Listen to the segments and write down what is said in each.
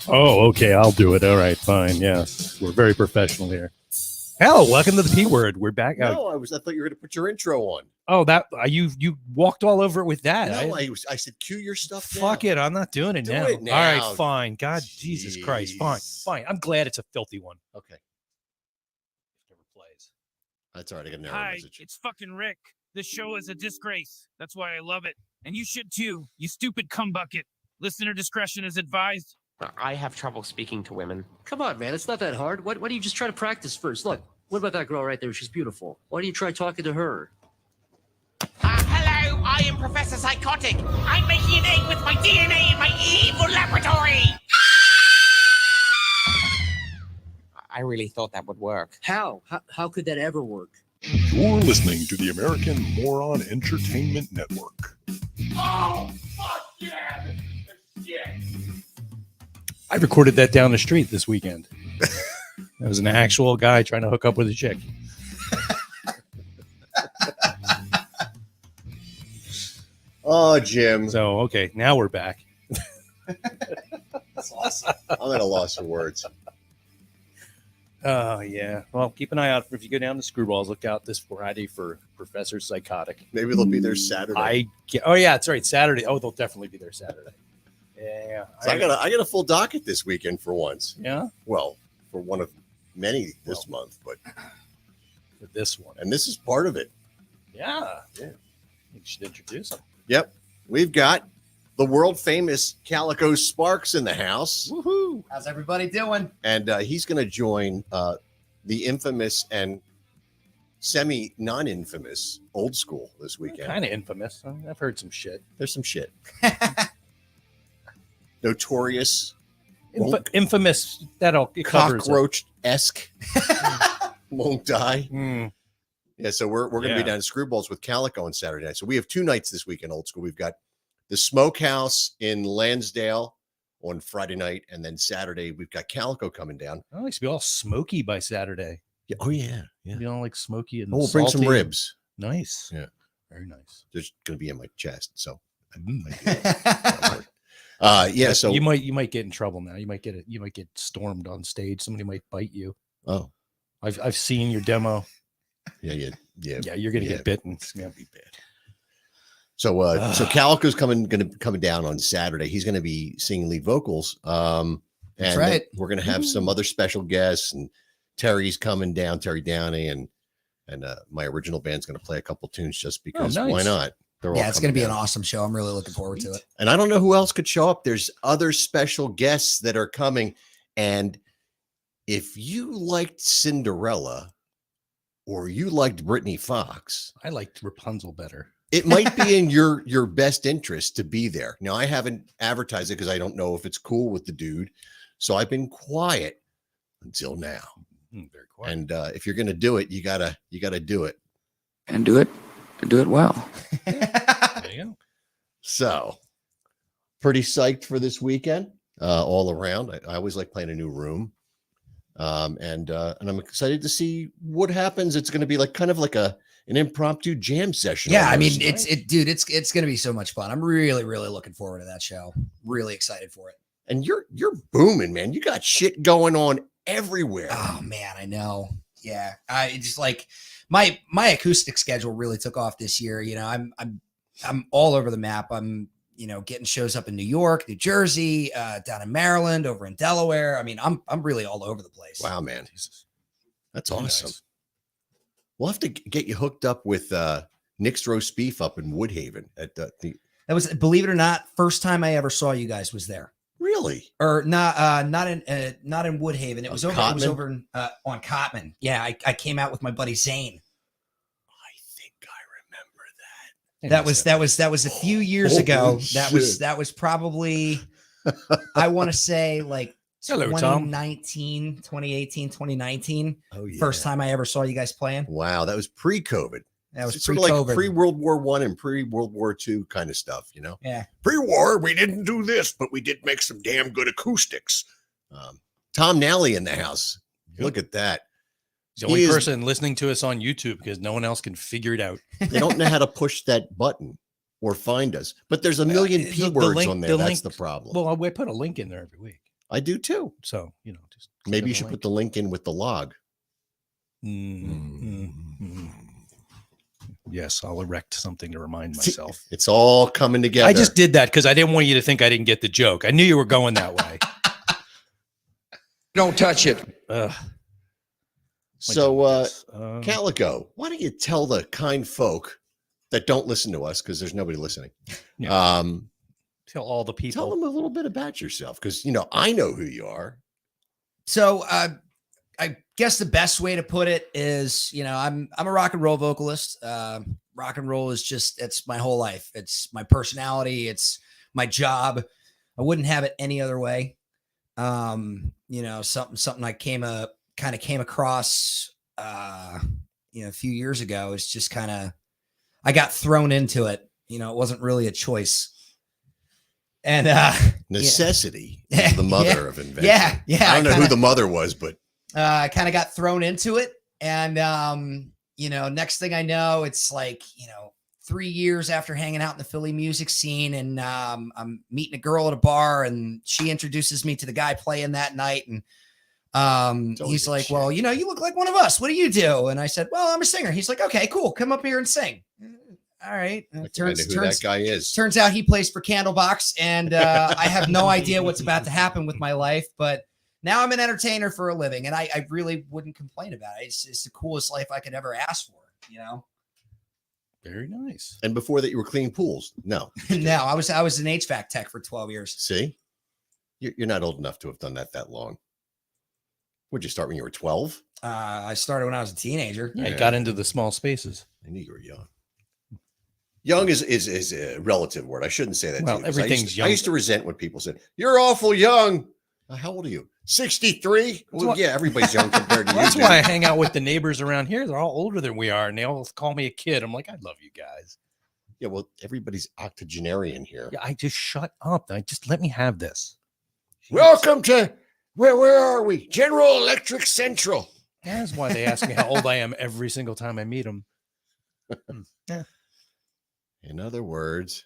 Oh, okay. I'll do it. All right, fine. Yes, we're very professional here. Hello, welcome to the P Word. We're back. No, I thought you were going to put your intro on. Oh, that you walked all over it with that. No, I said cue your stuff. Fuck now. it, I'm not doing it Do now. it now. All right, fine. God, Jesus Christ, fine. I'm glad it's a filthy one. Okay, Never plays. that's all right. I got an error Hi, message. it's fucking Rick. This show is a disgrace. That's why I love it. And you should too, you stupid cumbucket. Listener discretion is advised. I have trouble speaking to women. Come on, man. It's not that hard. Why don't you just try to practice first? Look, what about that girl right there? She's beautiful. Why don't you try talking to her? Hello, I am Professor Psychotic. I'm making an egg with my DNA in my evil laboratory. I really thought that would work. How? How could that ever work? You're listening to the American Moron Entertainment Network. Oh, fuck yeah! This is shit. I recorded that down the street this weekend. That was an actual guy trying to hook up with a chick. Oh, Jim. So, okay, now we're back. That's awesome. I'm at a loss for words. Oh, yeah. Well, keep an eye out. If you go down to Screwballs, look out this Friday for Professor Psychotic. Maybe they'll be there Saturday. Oh, yeah, that's right. Saturday. Oh, they'll definitely be there Saturday. Yeah. So I got a full docket this weekend for once. Yeah? Well, for one of many this month, but For this one. and this is part of it. Yeah. Yeah. You should introduce him. Yep, we've got the world famous Calico Sparx in the house. Woohoo. How's everybody doing? And he's going to join the infamous and semi non-infamous Old School this weekend. Kind of infamous. I've heard some shit. There's some shit. Notorious, Infamous. It covers it. cockroach-esque, won't die. Mm. Yeah, so we're going to Yeah. be down at Screwballs with Calico on Saturday night. So we have 2 nights this weekend, Old School. We've got the Smokehouse in Lansdale on Friday night, and then Saturday we've got Calico coming down. I like to be all smoky by Saturday. Yeah. Oh yeah, yeah. Be all like smoky and We'll bring some salty. ribs. Nice. Yeah. Very nice. There's going to be in my chest. So Mm. yeah. So you might get in trouble now. You might get stormed on stage. Somebody might bite you. oh I've seen your demo. yeah. Yeah, you're gonna get bitten. It's gonna be bad. So Calico's coming down on Saturday. He's going to be singing lead vocals. And That's right. we're going to have some other special guests, and Terry's coming down, Terry Downey, and my original band's going to play a couple tunes just because nice. why not? They're all Yeah, it's going to be coming an down. awesome show. I'm really looking forward to it. And I don't know who else could show up. There's other special guests that are coming. And if you liked Cinderella or you liked Brittany Fox, I liked Rapunzel better. it might be in your best interest to be there. Now, I haven't advertised it because I don't know if it's cool with the dude. So I've been quiet until now. Very quiet. And if you're going to do it, you gotta do it. And do it well. There you go. So pretty psyched for this weekend all around. I always like playing a new room. And I'm excited to see what happens. It's going to be like kind of like an impromptu jam session. Yeah, I mean, almost. it's going to be so much fun. I'm really, really looking forward to that show. Really excited for it. And you're booming, man. You got shit going on everywhere. Oh man, I know. Yeah, I just like my acoustic schedule really took off this year. You know, I'm all over the map. I'm getting shows up in New York, New Jersey, down in Maryland, over in Delaware. I mean, I'm really all over the place. Wow, man. That's Very awesome. nice. We'll have to get you hooked up with Nick's Roast Beef up in Woodhaven at the That was, believe it or not, first time I ever saw you guys was there. really. Or not in Woodhaven. It was On over. It was Cotman? over on Cotman. Yeah, I came out with my buddy Zane. I think I remember that. That was a few years Holy ago. shit. That was probably I want to say like Hello, Tom. 2018, 2019. Oh yeah. First time I ever saw you guys playing. Wow, that was pre-COVID. That was It's sort of pre-COVID. like pre-World War I and pre-World War II kind of stuff, you know? Yeah. Pre-war, we didn't do this, but we did make some damn good acoustics. Tom Nally in the house. Look at that. He's the only He is- person listening to us on YouTube because no one else can figure it out. They don't know how to push that button or find us, but there's a million The P words link- on there. the That's link- the problem. Well, we put a link in there every week. I do too. So, just Maybe you should put the link in with the log. Yes, I'll erect something to remind myself. It's all coming together. I just did that because I didn't want you to think I didn't get the joke. I knew you were going that way. Don't touch it. So, Calico, why don't you tell the kind folk that don't listen to us, because there's nobody listening. Yeah. Tell all the people. Tell them a little bit about yourself, because I know who you are. So I guess the best way to put it is, I'm a rock and roll vocalist. Rock and roll is it's my whole life. It's my personality. It's my job. I wouldn't have it any other way. Something I came across, a few years ago. It's just I got thrown into it. It wasn't really a choice. And necessity is the mother of invention. Yeah. I don't know who the mother was, but I kind of got thrown into it. And next thing I know, it's 3 years after hanging out in the Philly music scene, and I'm meeting a girl at a bar, and she introduces me to the guy playing that night. And he's like, well, you look like one of us. What do you do? And I said, well, I'm a singer. He's like, okay, cool. Come up here and sing. All right. That guy is. Turns out he plays for Candlebox, and I have no idea what's about to happen with my life, but now I'm an entertainer for a living, and I really wouldn't complain about it. It's the coolest life I could ever ask for, Very nice. And before that, you were cleaning pools. No, no, I was an HVAC tech for 12 years. See, you're not old enough to have done that long. Would you start when you were 12? I started when I was a teenager. Yeah, got into the small spaces. I knew you were young. Young is a relative word. I shouldn't say that. Well, everything's young. I used to resent when people said, "You're awful young." How old are you? 63? Well, yeah, everybody's young compared to you. That's why I hang out with the neighbors around here. They're all older than we are, and they all call me a kid. I'm like, I love you guys. Yeah, well, everybody's octogenarian here. Yeah, I just shut up. Just let me have this. Jeez. Welcome to where are we? General Electric Central. That's why they ask me how old I am every single time I meet them. Yeah. In other words,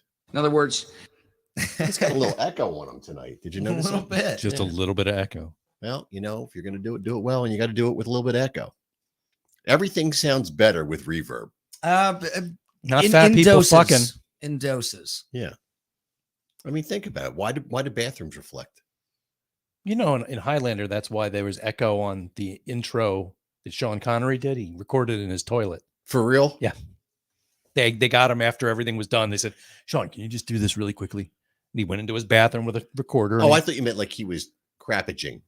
It's got a little echo on them tonight. Did you notice? A little bit. Just a little bit of echo. Well, if you're going to do it well, and you got to do it with a little bit of echo. Everything sounds better with reverb. Not fat people doses, fucking. in doses. Yeah. I mean, think about it. Why do bathrooms reflect? In Highlander, that's why there was echo on the intro that Sean Connery did. He recorded in his toilet. For real? Yeah. They got him after everything was done. They said, Sean, can you just do this really quickly? And he went into his bathroom with a recorder. Oh, I thought you meant like he was crappaging.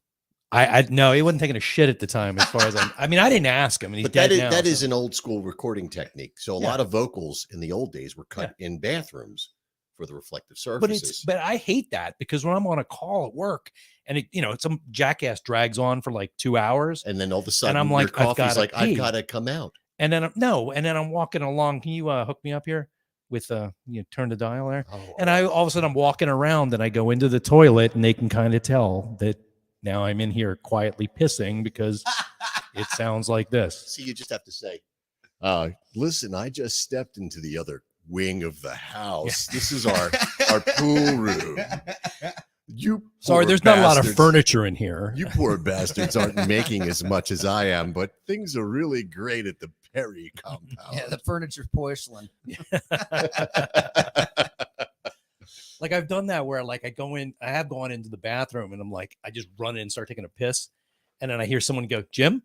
No, he wasn't taking a shit at the time. As far as I didn't ask him. And he's but dead that now, is an old school recording technique. So a lot of vocals in the old days were cut in bathrooms for the reflective surfaces. But I hate that, because when I'm on a call at work and some jackass drags on for like 2 hours, and then all of a sudden, and I'm like, your coffee's like, I've got to come out. And then I'm walking along. Can you hook me up here with turn the dial there? Oh, and all of a sudden I'm walking around and I go into the toilet, and they can kind of tell that now I'm in here quietly pissing because it sounds like this. See, you just have to say, listen, I just stepped into the other wing of the house. This is our pool room. Sorry, there's not a lot of furniture in here. You poor bastards aren't making as much as I am, but things are really great at the Perry compound. Yeah, the furniture's porcelain. Like I've done that where I have gone into the bathroom and I'm like, I just run in and start taking a piss. And then I hear someone go, Jim?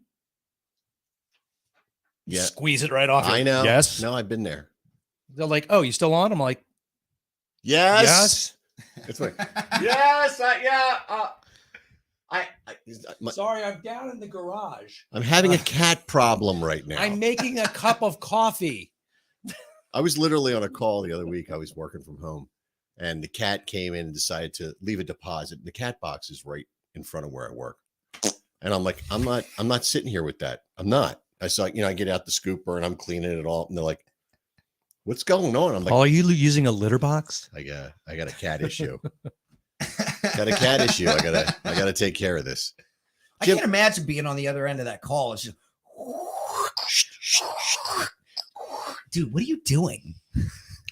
Yeah. Squeeze it right off. I know. Yes. No, I've been there. They're like, oh, you still on? I'm like, yes. It's like, yes. Sorry, I'm down in the garage. I'm having a cat problem right now. I'm making a cup of coffee. I was literally on a call the other week. I was working from home, and the cat came in and decided to leave a deposit. The cat box is right in front of where I work. And I'm like, I'm not sitting here with that. I'm not. I saw, I get out the scooper and I'm cleaning it all. And they're like, what's going on? I'm like, are you using a litter box? I got a cat issue. Got a cat issue. I gotta take care of this. Jim, I can't imagine being on the other end of that call. It's just, dude, what are you doing?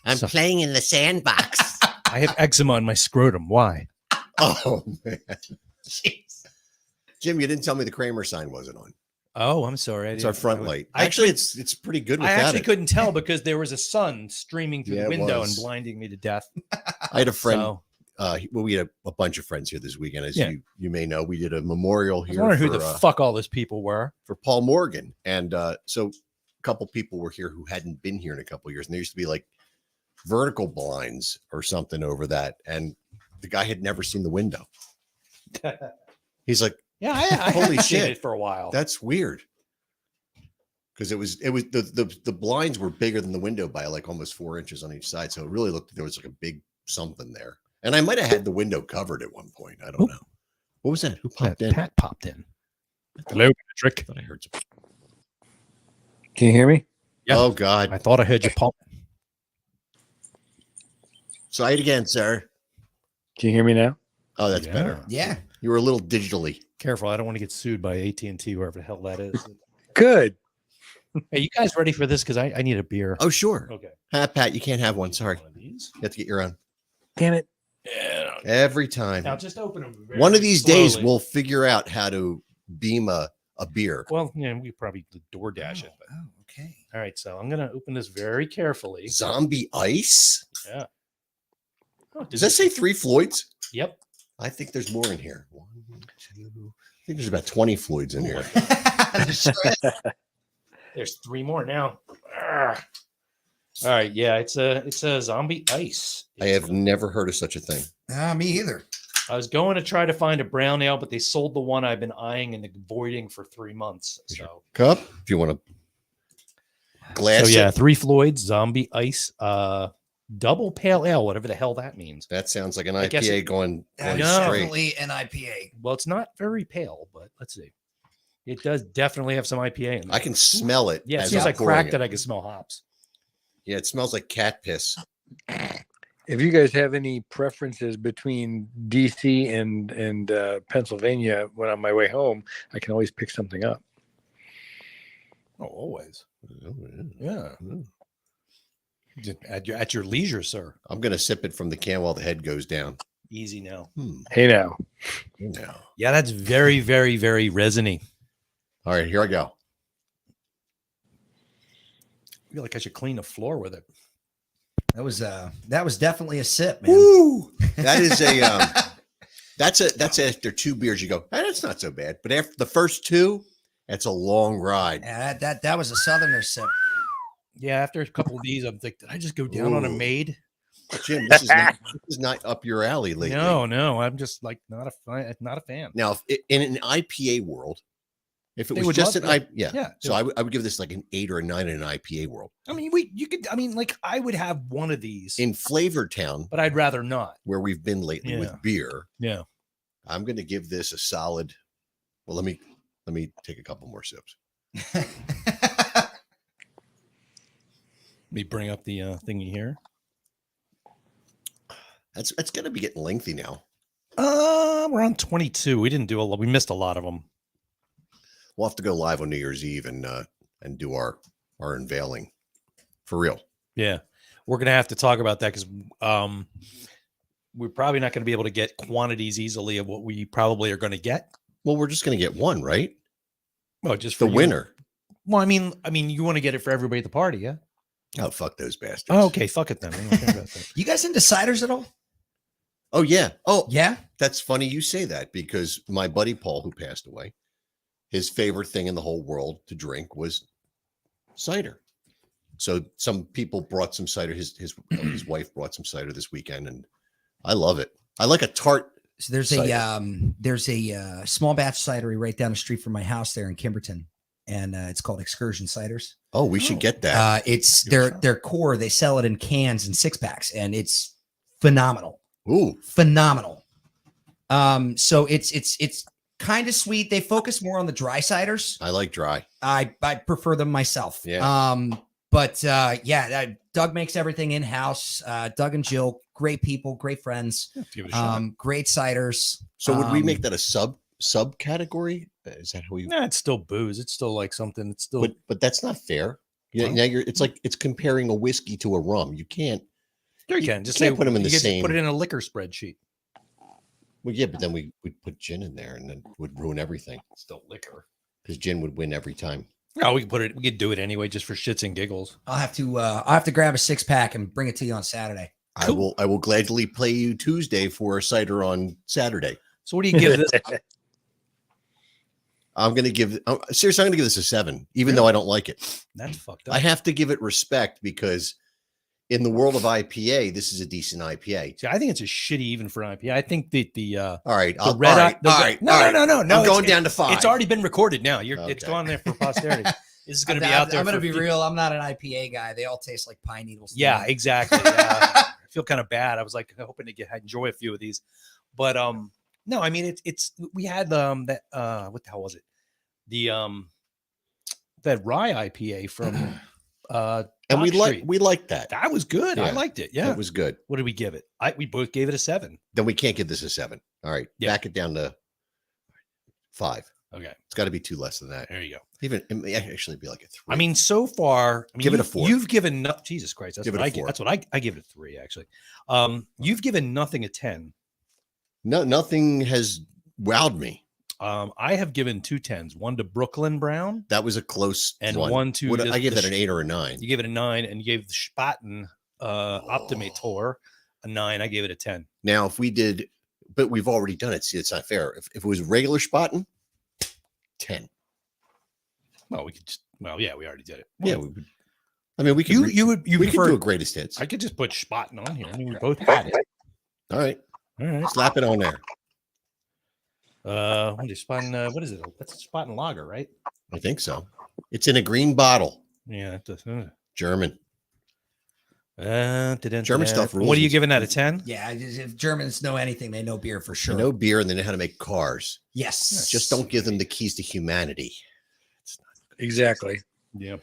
I'm playing in the sandbox. I have eczema on my scrotum. Why? Oh man. Jeez. Jim, you didn't tell me the Kramer sign wasn't on. Oh, I'm sorry. It's our front light. Actually, it's pretty good I without actually it. couldn't tell because there was a sun streaming through Yeah, the it window was. and blinding me to death. I had a friend. So, Well, we had a bunch of friends here this weekend, as Yeah. you may know. We did a memorial I was here wondering who for, the fuck all those people were. for Paul Morgan, and so a couple people were here who hadn't been here in a couple of years, and there used to be like vertical blinds or something over that, and the guy had never seen the window. He's like, Yeah, I Holy haven't seen shit. it for a while. "That's weird," because it was the blinds were bigger than the window by like almost 4 inches on each side, so it really looked there was like a big something there. And I might have had the window covered at one point. I don't Oop. know. What was that? Who popped Pat, in? Pat popped in. Hello, Patrick. I thought I heard some. Can you hear me? Yeah. Oh God! I thought I heard you pop. Say it again, sir. Can you hear me now? Oh, that's Yeah. better. Yeah. You were a little digitally. Careful, I don't want to get sued by AT&T, wherever the hell that is. Good. Hey, you guys ready for this? Because I need a beer. Oh, sure. Okay. Pat, you can't have one. Sorry, One of these. you have to get your own Damn it. Yeah. every time. Now just open them. One of these days, slowly. we'll figure out how to beam a beer. Well, we probably door dash it. But. Oh, okay. All right, so I'm gonna open this very carefully. Zombie ice. Yeah. Oh, Does that say 3 Floyds? Yep. I think there's more in here. 1, 2. I think there's about 20 Floyds in here. There's 3 more now. Arrgh. All right, yeah, it's a zombie ice. I have never heard of such a thing. Me either. I was going to try to find a brown ale, but they sold the one I've been eyeing and avoiding for 3 months. So, Cup, if you want to glass so yeah, it. 3 Floyds zombie ice, double pale ale, whatever the hell that means. That sounds like an I guess IPA it- going That is No. straight. definitely an IPA. Well, it's not very pale, but let's see. It does definitely have some IPA in there. I can smell it. Yeah, as as soon as I'm I pouring cracked it. it, I can smell hops. Yeah, it smells like cat piss. If you guys have any preferences between DC and Pennsylvania when on my way home, I can always pick something up. Oh, always. Oh, Yeah. Just at your leisure, sir. I'm going to sip it from the can while the head goes down. Easy now. Hey now. No. Yeah, that's very, very, very resiny. All right, here I go. I feel like I should clean the floor with it. That was definitely a sip, man. Woo! That is a that's after 2 beers you go, that's not so bad. But after the first 2, it's a long ride. Yeah, that was a southerner sip. Yeah, after a couple of these, I'm like, did I just go down on a Ooh. maid? Jim, this is not up your alley lately. No, I'm just like not a fan. Now, if in an IPA world, if it They was would just love an that. yeah. Yeah, So I would give this like an 8 or a 9 in an IPA world. I mean, I would have one of these, In Flavor Town, but I'd rather not. where we've been lately Yeah. with beer, Yeah. I'm going to give this a solid. Well, let me take a couple more sips. Let me bring up the thingy here. That's going to be getting lengthy now. We're on 22. We didn't do a lot. We missed a lot of them. We'll have to go live on New Year's Eve and do our unveiling for real. Yeah, we're gonna have to talk about that because we're probably not going to be able to get quantities easily of what we probably are going to get. Well, we're just going to get one, right? Well, just The for you. winner. Well, I mean, you want to get it for everybody at the party, yeah? Oh, fuck those bastards. Oh, okay, fuck it then. I don't care about that. You guys into ciders at all? Oh, yeah. Oh, Yeah. that's funny you say that because my buddy Paul, who passed away, his favorite thing in the whole world to drink was cider. So some people brought some cider. His wife brought some cider this weekend, and I love it. I like a tart. So there's a small batch cidery right down the street from my house there in Kimberton, and it's called Excursion Ciders. Oh, we should get that. It's their core. They sell it in cans and 6-packs, and it's phenomenal. Ooh, Phenomenal. So it's kind of sweet. They focus more on the dry ciders. I like dry. I prefer them myself. Yeah. But Doug makes everything in house. Doug and Jill, great people, great friends. Give it a shot. Great ciders. So would we make that a subcategory? Is that how we? Nah, it's still booze. It's still like something. It's still. But that's not fair. Yeah, Well- now it's comparing a whiskey to a rum. You can't. Sure, you you can just can't say put 'em in you the get to same- Put it in a liquor spreadsheet. Well, yeah, but then we'd put gin in there and then would ruin everything Still liquor. because gin would win every time. No, we could do it anyway, just for shits and giggles. I'll have to grab a 6-pack and bring it to you on Saturday. Cool. I will gladly play you Tuesday for a cider on Saturday. So what do you give this? I'm going to give seriously, I'm going to give this a 7, even though I don't like it. That's fucked up. I have to give it respect because in the world of IPA, this is a decent IPA. See, I think it's a shitty even for an IPA. I think that the All right, the red eye. No. I'm going down to 5. It's already been recorded now. It's Okay. gone there for posterity. This is going to be out there. I'm going to for be 50 real. I'm not an IPA guy. They all taste like pine needles. to Yeah, me. exactly. I feel kind of bad. I was like hoping to enjoy a few of these, but no, I mean it's we had that what the hell was it? The that rye IPA from and Dock we Street. like that. That was good. I Yeah, liked it. Yeah. That was good. What did we give it? We both gave it a 7. Then we can't give this a 7. All right, Yeah. back it down to 5. Okay. It's got to be 2 less than that. There you go. Even it may actually be like a 3. I mean, so far, Give it a 4. You've given Jesus Christ. That's Give what it a I give. 4. That's what I give it a 3 actually. You've given nothing a 10. No, nothing has wowed me. I have given 2 10s. One to Brooklyn Brown That was a close and one. one to I gave that an 8 or a 9. You gave it a 9, and you gave the Spaten Optimator a 9. I gave it a 10. Now, if we did, but we've already done it. See, it's not fair. If it was regular Spaten, 10. Well, we could just. Well, yeah, we already did it. Yeah, we would. I mean, we could. You we could prefer do a greatest hits. I could just put Spaten on here. I mean, we both had it. All right, All right. slap it on there. What is Spaten? What is it? That's a Spaten lager, right? I think so. It's in a green bottle. Yeah. German. German German stuff rules. What are you giving that a 10? Yeah, if Germans know anything, they know beer for sure. They know beer and they know how to make cars. Yes. Just don't give them the keys to humanity. Exactly. Yeah.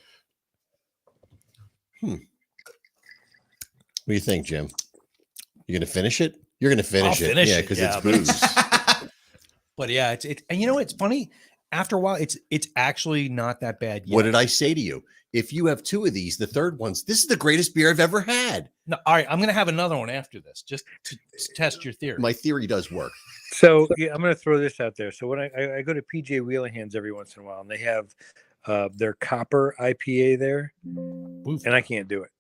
What do you think, Jim? You gonna finish it? You're gonna finish I'll it. finish Yeah, it, because yeah, it's but booze. But yeah, it's and you know it's funny. After a while, it's actually not that bad yet. What did I say to you? If you have 2 of these, the third one's this is the greatest beer I've ever had. No, all right, I'm gonna have another one after this, just to test your theory. My theory does work. So yeah, I'm going to throw this out there. So when I go to PJ Wheelahands every once in a while, and they have their copper IPA there, and I can't do it.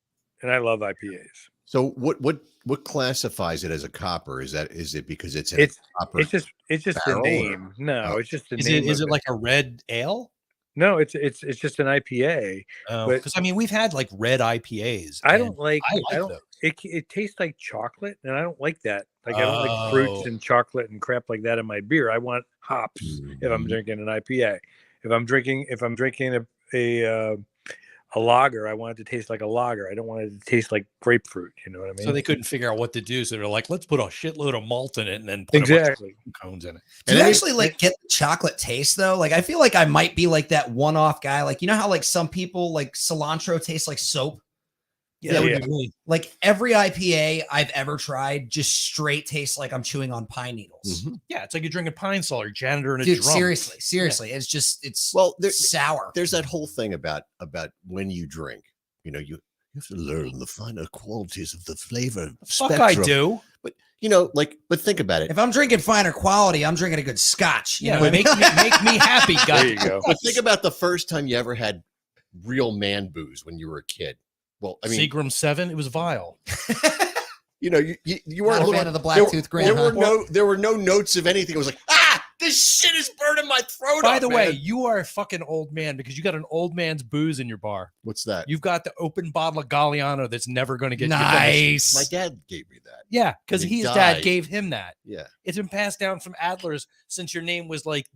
And I love IPAs. So what classifies it as a copper? Is it because it's in It's a copper? it's just the barrel, or- name. No, Oh. it's just the Is name. it of like a red ale? No, it's just an IPA. But- Because I mean, we've had like red IPAs. I and don't like. I like I don't. those. It tastes like chocolate, and I don't like that. Like I don't like fruits Oh. and chocolate and crap like that in my beer. I want hops if I'm Mhm. drinking an IPA. If I'm drinking a lager, I want it to taste like a lager. I don't want it to taste like grapefruit. You know what I mean? So they couldn't figure out what to do. So they're like, let's put a shitload of malt in it and then put exactly. a bunch of cones in it. Do you And actually like get the chocolate taste though? Like I feel like I might be like that one-off guy. Like you know how like some people like cilantro tastes like soap? Yeah, Yeah, that would yeah. be really. Like every IPA I've ever tried just straight tastes like I'm chewing on pine needles. Mhm. Yeah, it's like you're drinking Pine Sol or janitor in a Dude, drum. seriously. It's Well, sour. there's that whole thing about when you drink. You know, you have to learn the finer qualities of the flavor Fuck, spectrum. I do. But but think about it. If I'm drinking finer quality, I'm drinking a good scotch. You Yeah, know what I make me happy, There guys. you go. But think about the first time you ever had real man booze when you were a kid. Well, I mean, Seagram 7, it was vile. you know, you Not weren't a looking. fan of the black there, tooth there grin, were there were no notes of anything. It was like, this shit is burning my throat. By up, the way, man." you are a fucking old man because you got an old man's booze in your bar. What's that? You've got the open bottle of Galliano that's never going to get Nice. My dad gave me that. Yeah, because He his dad died. gave him that. Yeah, It's been passed down from Adler's since your name was like,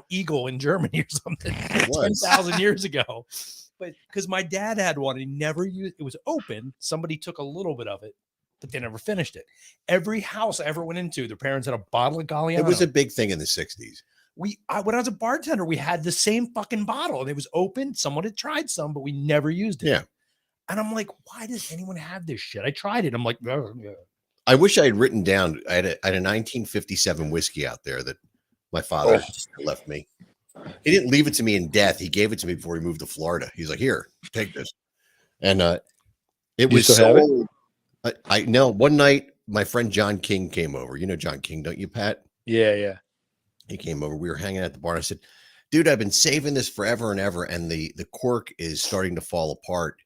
Eagle in Germany or something It was. 10,000 years ago. But because my dad had one, he never used it, was open. Somebody took a little bit of it, but they never finished it. Every house I ever went into, their parents had a bottle of Galliano. it was a big thing in the '60s. When I was a bartender, we had the same fucking bottle and it was open. Someone had tried some, but we never used it. Yeah. And I'm like, why does anyone have this shit? I tried it. I'm like, "Oh, yeah." I wish I had written down. I had a 1957 whiskey out there that my father left me. He didn't leave it to me in death. He gave it to me before he moved to Florida. He's like, "Here, take this." And it You was still have it? so. I know. One night, my friend John King came over. You know John King, don't you, Pat? Yeah. He came over. We were hanging at the bar. I said, dude, I've been saving this forever and ever, and the cork is starting to fall apart.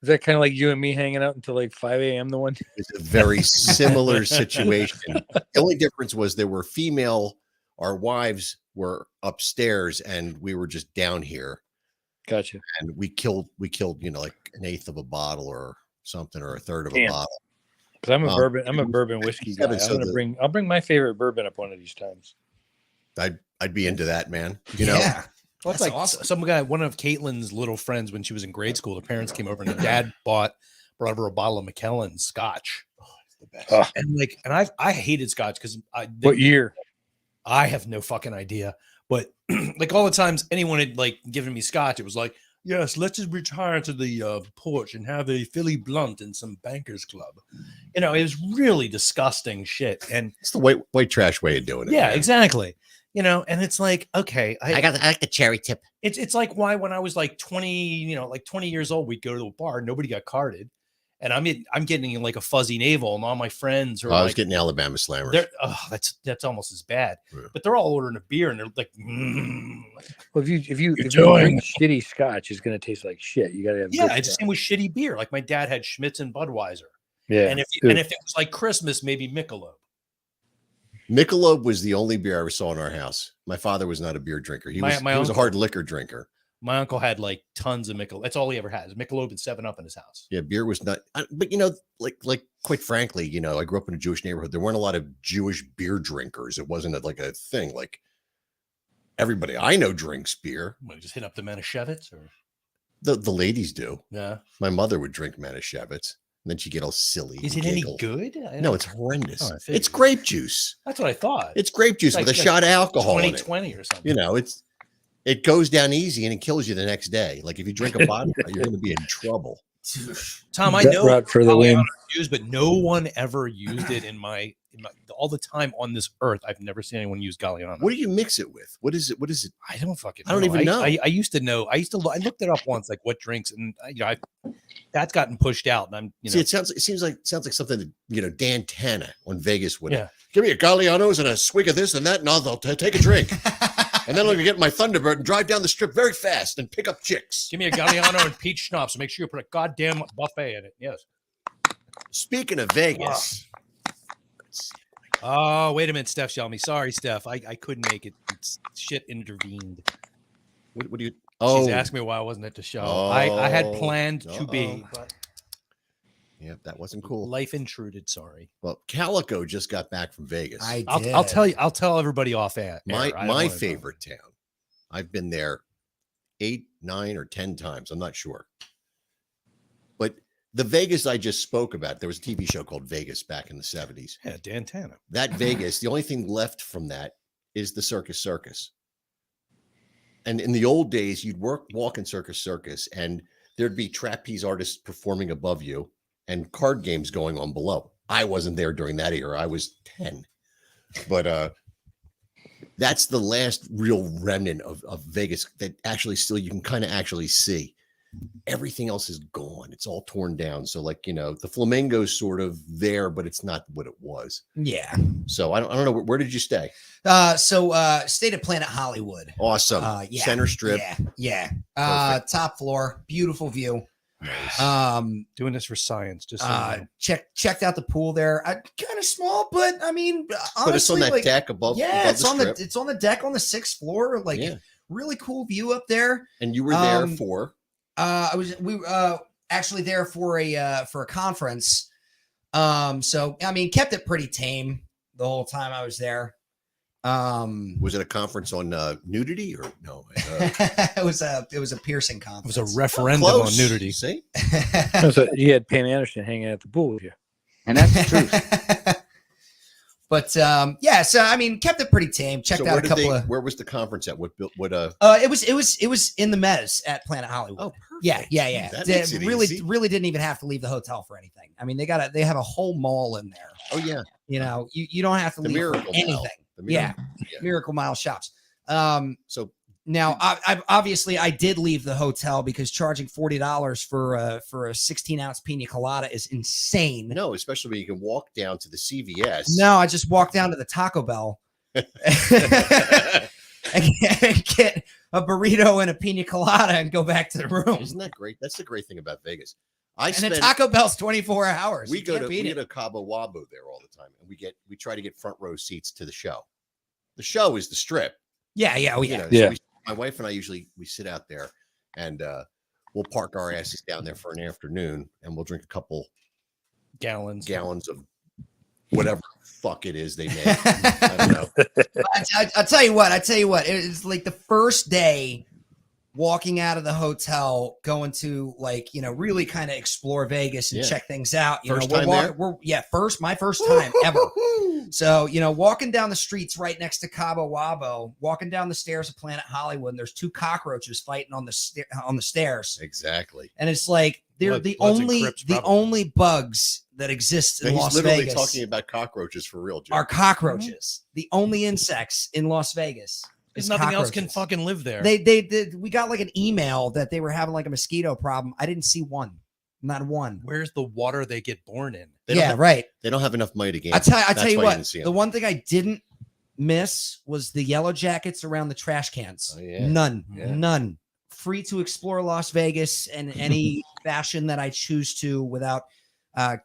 Is that kind of like you and me hanging out until like 5 a.m. the one day? It's a very similar situation. The only difference was there were female, our wives were upstairs, and we were just down here. Gotcha. And we killed, like an eighth of a bottle or something, or a third of a Damn. bottle. Because I'm a bourbon whiskey guy. I'll bring my favorite bourbon up one of these times. I'd be into that, man. You know, Yeah. Well, it's That's like awesome. some guy, one of Caitlin's little friends when she was in grade school, the parents came over and the dad brought her a bottle of Macallan scotch. Oh, it's the best. Oh. And I hated scotch because What year? I have no fucking idea. But like all the times anyone had like given me scotch, it was like, yes, let's just retire to the porch and have a Philly blunt and some Bankers Club. You know, it was really disgusting shit. And It's the white trash way of doing it. yeah, man. exactly. You know, and it's like, okay, I like the cherry tip. it's like why when I was like 20, like 20 years old, we'd go to a bar, nobody got carded. And I'm getting like a fuzzy navel, and all my friends are I was like, getting Alabama Slammers. that's almost as bad. Yeah. But they're all ordering a beer, and they're like, Well, if you doing- drink shitty scotch, it's gonna taste like shit. You gotta have yeah, good it's the stuff. same with shitty beer. Like my dad had Schmitz and Budweiser, Yeah. and if it was like Christmas, maybe Michelob. Michelob was the only beer I ever saw in our house. My father was not a beer drinker. He My was a uncle- hard liquor drinker. My uncle had like tons of Michelob. That's all he ever had is Michelob and 7-Up in his house. Yeah, beer was not. But like quite frankly, I grew up in a Jewish neighborhood. There weren't a lot of Jewish beer drinkers. It wasn't like a thing. Like everybody I know drinks beer. What, just hit up the Manischewitz or The ladies do. yeah? My mother would drink Manischewitz, and then she'd get all silly. Is and it any giggle. good? No, it's horrendous. Oh, I figured. It's grape juice. That's what I thought. It's grape juice Like- with a like shot of alcohol in it. 2020 or something. It goes down easy and it kills you the next day. Like if you drink a vodka, you're going to be in trouble. Tom, I Bet know Rod for the Galliano win. is used, but no one ever used it in my all the time on this earth. I've never seen anyone use Galliano. What do you mix it with? What is it? What is it? I don't fucking. I don't even know. I used to know. I looked it up once, like what drinks, and that's gotten pushed out. And I'm See, it seems like something that Dan Tana on Vegas would. Yeah. Give me a Galliano's and a swig of this and that, and I'll take a drink. And then I'll get my Thunderbird and drive down the strip very fast and pick up chicks. give me a Galliano and peach schnapps. So make sure you put a goddamn buffet in it. Yes. Speaking of Vegas, Oh, wait a minute, Steph. Shelmy. Sorry, Steph. I couldn't make it. Shit intervened. what do you? She's asked me why I wasn't at the show. I had planned to be, but yeah, that wasn't cool. life intruded. Sorry. Well, Calico just got back from Vegas. I'll tell you. I'll tell everybody off air. I don't my wanna know. favorite town. I've been there 8, 9, or 10 times. I'm not sure. But the Vegas I just spoke about, there was a TV show called Vegas back in the 70s. Yeah, Dan Tana. That Vegas, the only thing left from that is the Circus. And in the old days, you'd walk in Circus, and there'd be trapeze artists performing above you and card games going on below. I wasn't there during that era. I was 10. But that's the last real remnant of Vegas that actually still you can kind of actually see. Everything else is gone. It's all torn down. So like, the Flamingo's sort of there, but it's not what it was. Yeah. So I don't know. Where did you stay? Stayed at Planet Hollywood. Awesome. Yeah. Center strip. Yeah. Perfect. Top floor, beautiful view. Nice. Doing this for science. Just so you know. Checked out the pool there. Kind of small, but I mean, honestly, But it's on that like, deck above. yeah, above it's the on strip. it's on the deck on the 6th floor. Like, Yeah. really cool view up there. And you were there Um, for. We were actually there for a conference. So I mean, kept it pretty tame the whole time I was there. Was it a conference on nudity or no? it was a piercing It conference. was a referendum on Close. nudity. See, So you had Pam Anderson hanging out at the pool with you. And that's the truth. But yeah, so I mean, kept it pretty tame. Checked so out a couple of. where was the conference at? What? It was in the Meadows at Planet Hollywood. Oh, perfect. Yeah. That They makes it really easy. didn't even have to leave the hotel for anything. I mean, they have a whole mall in there. Oh yeah, You don't have to the leave for Miracle anything. Mile. The Yeah. yeah. Miracle Mile shops. So Now, I obviously I did leave the hotel because charging $40 for a 16-ounce pina colada is insane. no, especially when you can walk down to the CVS. No, I just walked down to the Taco Bell and get a burrito and a pina colada and go back to the room. Isn't that great? That's the great thing about Vegas. And the Taco Bell's 24 hours. We You go can't to beat we it. go to Cabo Wabo there all the time, and we try to get front row seats to the show. The show is the Strip. Yeah, yeah, oh You yeah. know, Yeah. So my wife and I usually we sit out there, and we'll park our asses down there for an afternoon, and we'll drink a couple Gallons. of whatever the fuck it is they make. I don't know. I'll tell you what. It's like the first day walking out of the hotel, going to really kind of explore Vegas and Yeah. check things out. First time there? My first time ever. So, walking down the streets right next to Cabo Wabo, walking down the stairs of Planet Hollywood, and there's two cockroaches fighting on the stairs. Exactly. And it's like they're Bloods and Crips, the probably. only bugs that exist in He's Las literally Vegas talking about cockroaches for real, Joe. are cockroaches. The only insects in Las Vegas. Because is nothing else can cockroaches. fucking live there. We got like an email that they were having like a mosquito problem. I didn't see one. Not one. Where's the water they get born in? They don't Yeah, have- right. They don't have enough money to game. I tell That's you why you what, didn't see 'em. the one thing I didn't miss was the yellow jackets around the trash cans. Oh, yeah. None. Free to explore Las Vegas in any fashion that I choose to without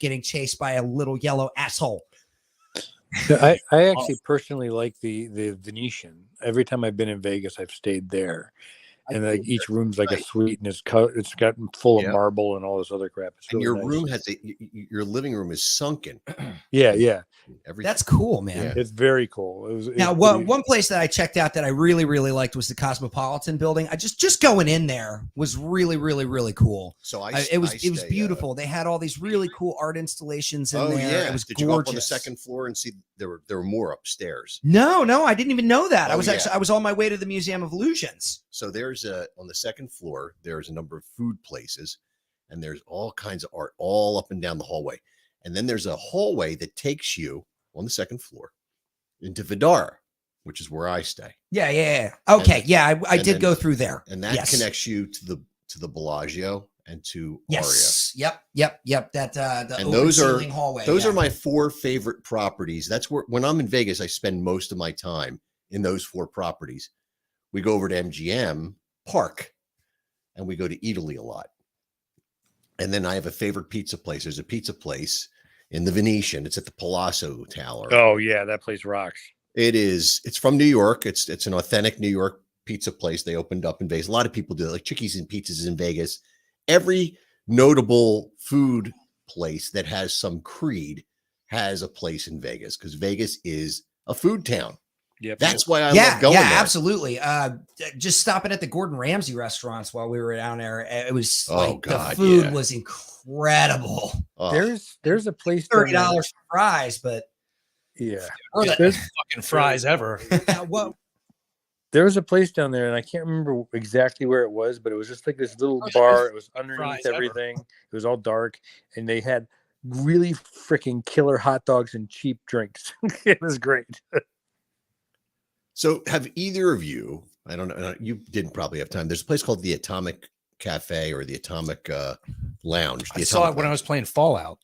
getting chased by a little yellow asshole. I actually personally like the Venetian. Every time I've been in Vegas, I've stayed there, and like each room's like a suite, and it's got full of Yeah. marble and all this other crap. It's And really your nice. room has your living room is sunken. Yeah. Everything. That's cool, man. Yeah. It's very cool. Now, one place that I checked out that I really, really liked was the Cosmopolitan building. I just going in there was really, really, really cool. So It was beautiful. They had all these really cool art installations in Oh there. yeah. It was Did gorgeous. you go up on the second floor and see there were more upstairs? No, I didn't even know that. Oh, I was on my way to the Museum of Illusions. So there's on the second floor, there's a number of food places, and there's all kinds of art all up and down the hallway. And then there's a hallway that takes you on the second floor into Vidara, which is where I stay. Yeah. Okay, And- yeah, I and did then- go through there. And that Yes. connects you to the Bellagio and to Yes. Yep. That the And open those are- ceiling hallway. Those yeah. are my 4 favorite properties. That's where when I'm in Vegas, I spend most of my time in those 4 properties. We go over to MGM Park and we go to Italy a lot. And then I have a favorite pizza place. There's a pizza place in the Venetian. It's at the Palazzo Tower. Oh yeah, that place rocks. It's from New York. It's an authentic New York pizza place. They opened up in Vegas. A lot of people do it, like Chickies and Pizzas in Vegas. Every notable food place that has some creed has a place in Vegas because Vegas is a food town. Yep. That's why I love going there. absolutely. Just stopping at the Gordon Ramsay restaurants while we were down there. It was God, the food yeah. was incredible. Oh, There's a place down $30 there- for fries, but Yeah. or the- There's Fucking fries ever. what There was a place down there, and I can't remember exactly where it was, but it was just like this little bar. It was underneath Fries ever. everything. It was all dark, and they had really freaking killer hot dogs and cheap drinks. It was great. so have either of you? I don't know. You didn't probably have time. There's a place called the Atomic Cafe or the Atomic Lounge. I saw it when I was playing Fallout.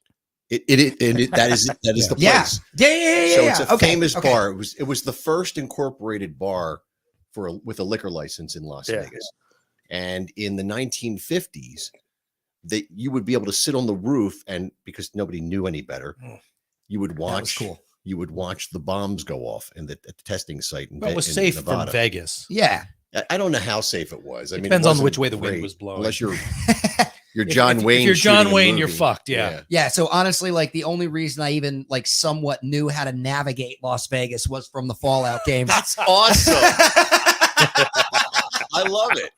That is the place. yeah. So Yeah. it's a Okay, famous okay. bar. It was the first incorporated bar with a liquor license in Las Yeah. Vegas. And in the 1950s, that you would be able to sit on the roof, and because nobody knew any better, you would That was watch cool. you would watch the bombs go off at the testing site in, Well, it was in safe Nevada. from Vegas. Yeah. I don't know how safe it was. I mean, it Depends on wasn't which way the wind great, was blowing. Unless you're If- John if Wayne. you're John shooting a Wayne, you're movie. fucked. Yeah. Yeah. So honestly, like the only reason I even like somewhat knew how to navigate Las Vegas was from the Fallout games. That's awesome. I love it.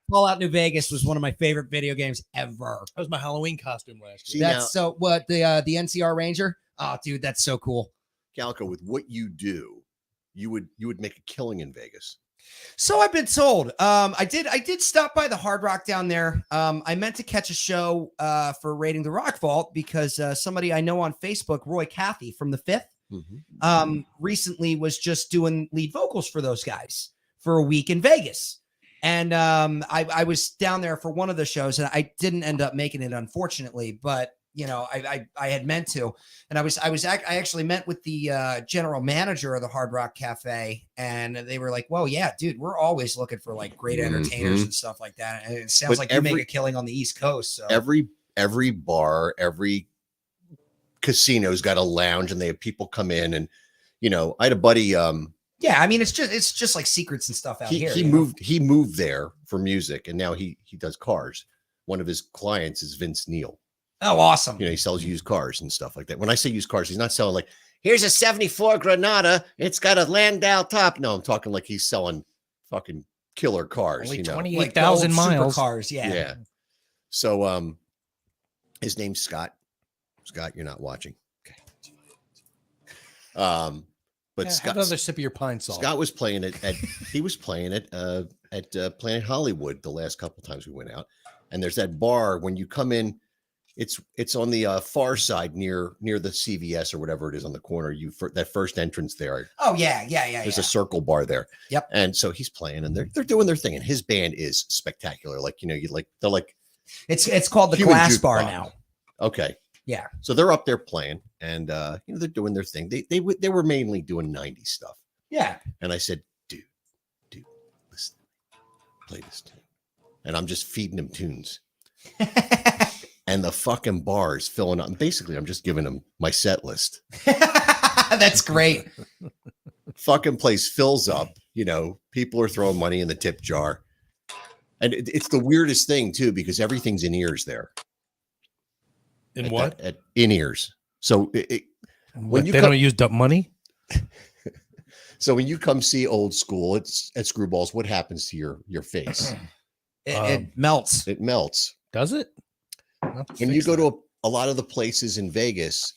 Fallout New Vegas was one of my favorite video games ever. That was my Halloween costume last See, year. now, That's so what the NCR Ranger. Oh, dude, that's so cool. Calico, with what you do, you would make a killing in Vegas. So I've been told. I did stop by the Hard Rock down there. I meant to catch a show for Raiding the Rock Vault because somebody I know on Facebook, Roy Cathy from the Fifth, recently was just doing lead vocals for those guys for a week in Vegas. And I was down there for one of the shows, and I didn't end up making it, unfortunately. But I had meant to, and I actually met with the general manager of the Hard Rock Cafe, and they were like, "Well, yeah, dude, we're always looking for like great entertainers and stuff like that." And it sounds like you make a killing on the East Coast. So every bar, every casino's got a lounge, and they have people come in, and I had a buddy. Yeah, I mean, it's just like secrets and stuff out here. He moved there for music, and now he does cars. One of his clients is Vince Neil. Oh, awesome. He sells used cars and stuff like that. When I say used cars, he's not selling like, here's a 74 Granada. It's got a Landau top. No, I'm talking like he's selling fucking killer cars. Only 28,000 miles. Cars, yeah. Yeah. So his name's Scott. Scott, you're not watching. Okay. But Scott, have another sip of your pine salt. Scott was playing it at Planet Hollywood the last couple times we went out. And there's that bar when you come in. It's on the far side near the CVS or whatever it is on the corner. That first entrance there. Oh yeah. There's a circle bar there. Yep. And so he's playing, and they're doing their thing, and his band is spectacular. Like they're like it's called the Glass Bar now. Okay. Yeah. So they're up there playing, and they're doing their thing. They were mainly doing 90s stuff. Yeah. And I said, dude, listen, play this tune, and I'm just feeding him tunes. And the fucking bar is filling up. And basically, I'm just giving him my set list. That's great. Fucking place fills up. People are throwing money in the tip jar. And it's the weirdest thing, too, because everything's in ears there. In what? In ears. So when they don't use up money? So when you come see Old School at Screwballs, what happens to your face? It melts. It melts. Does it? When you go to a lot of the places in Vegas,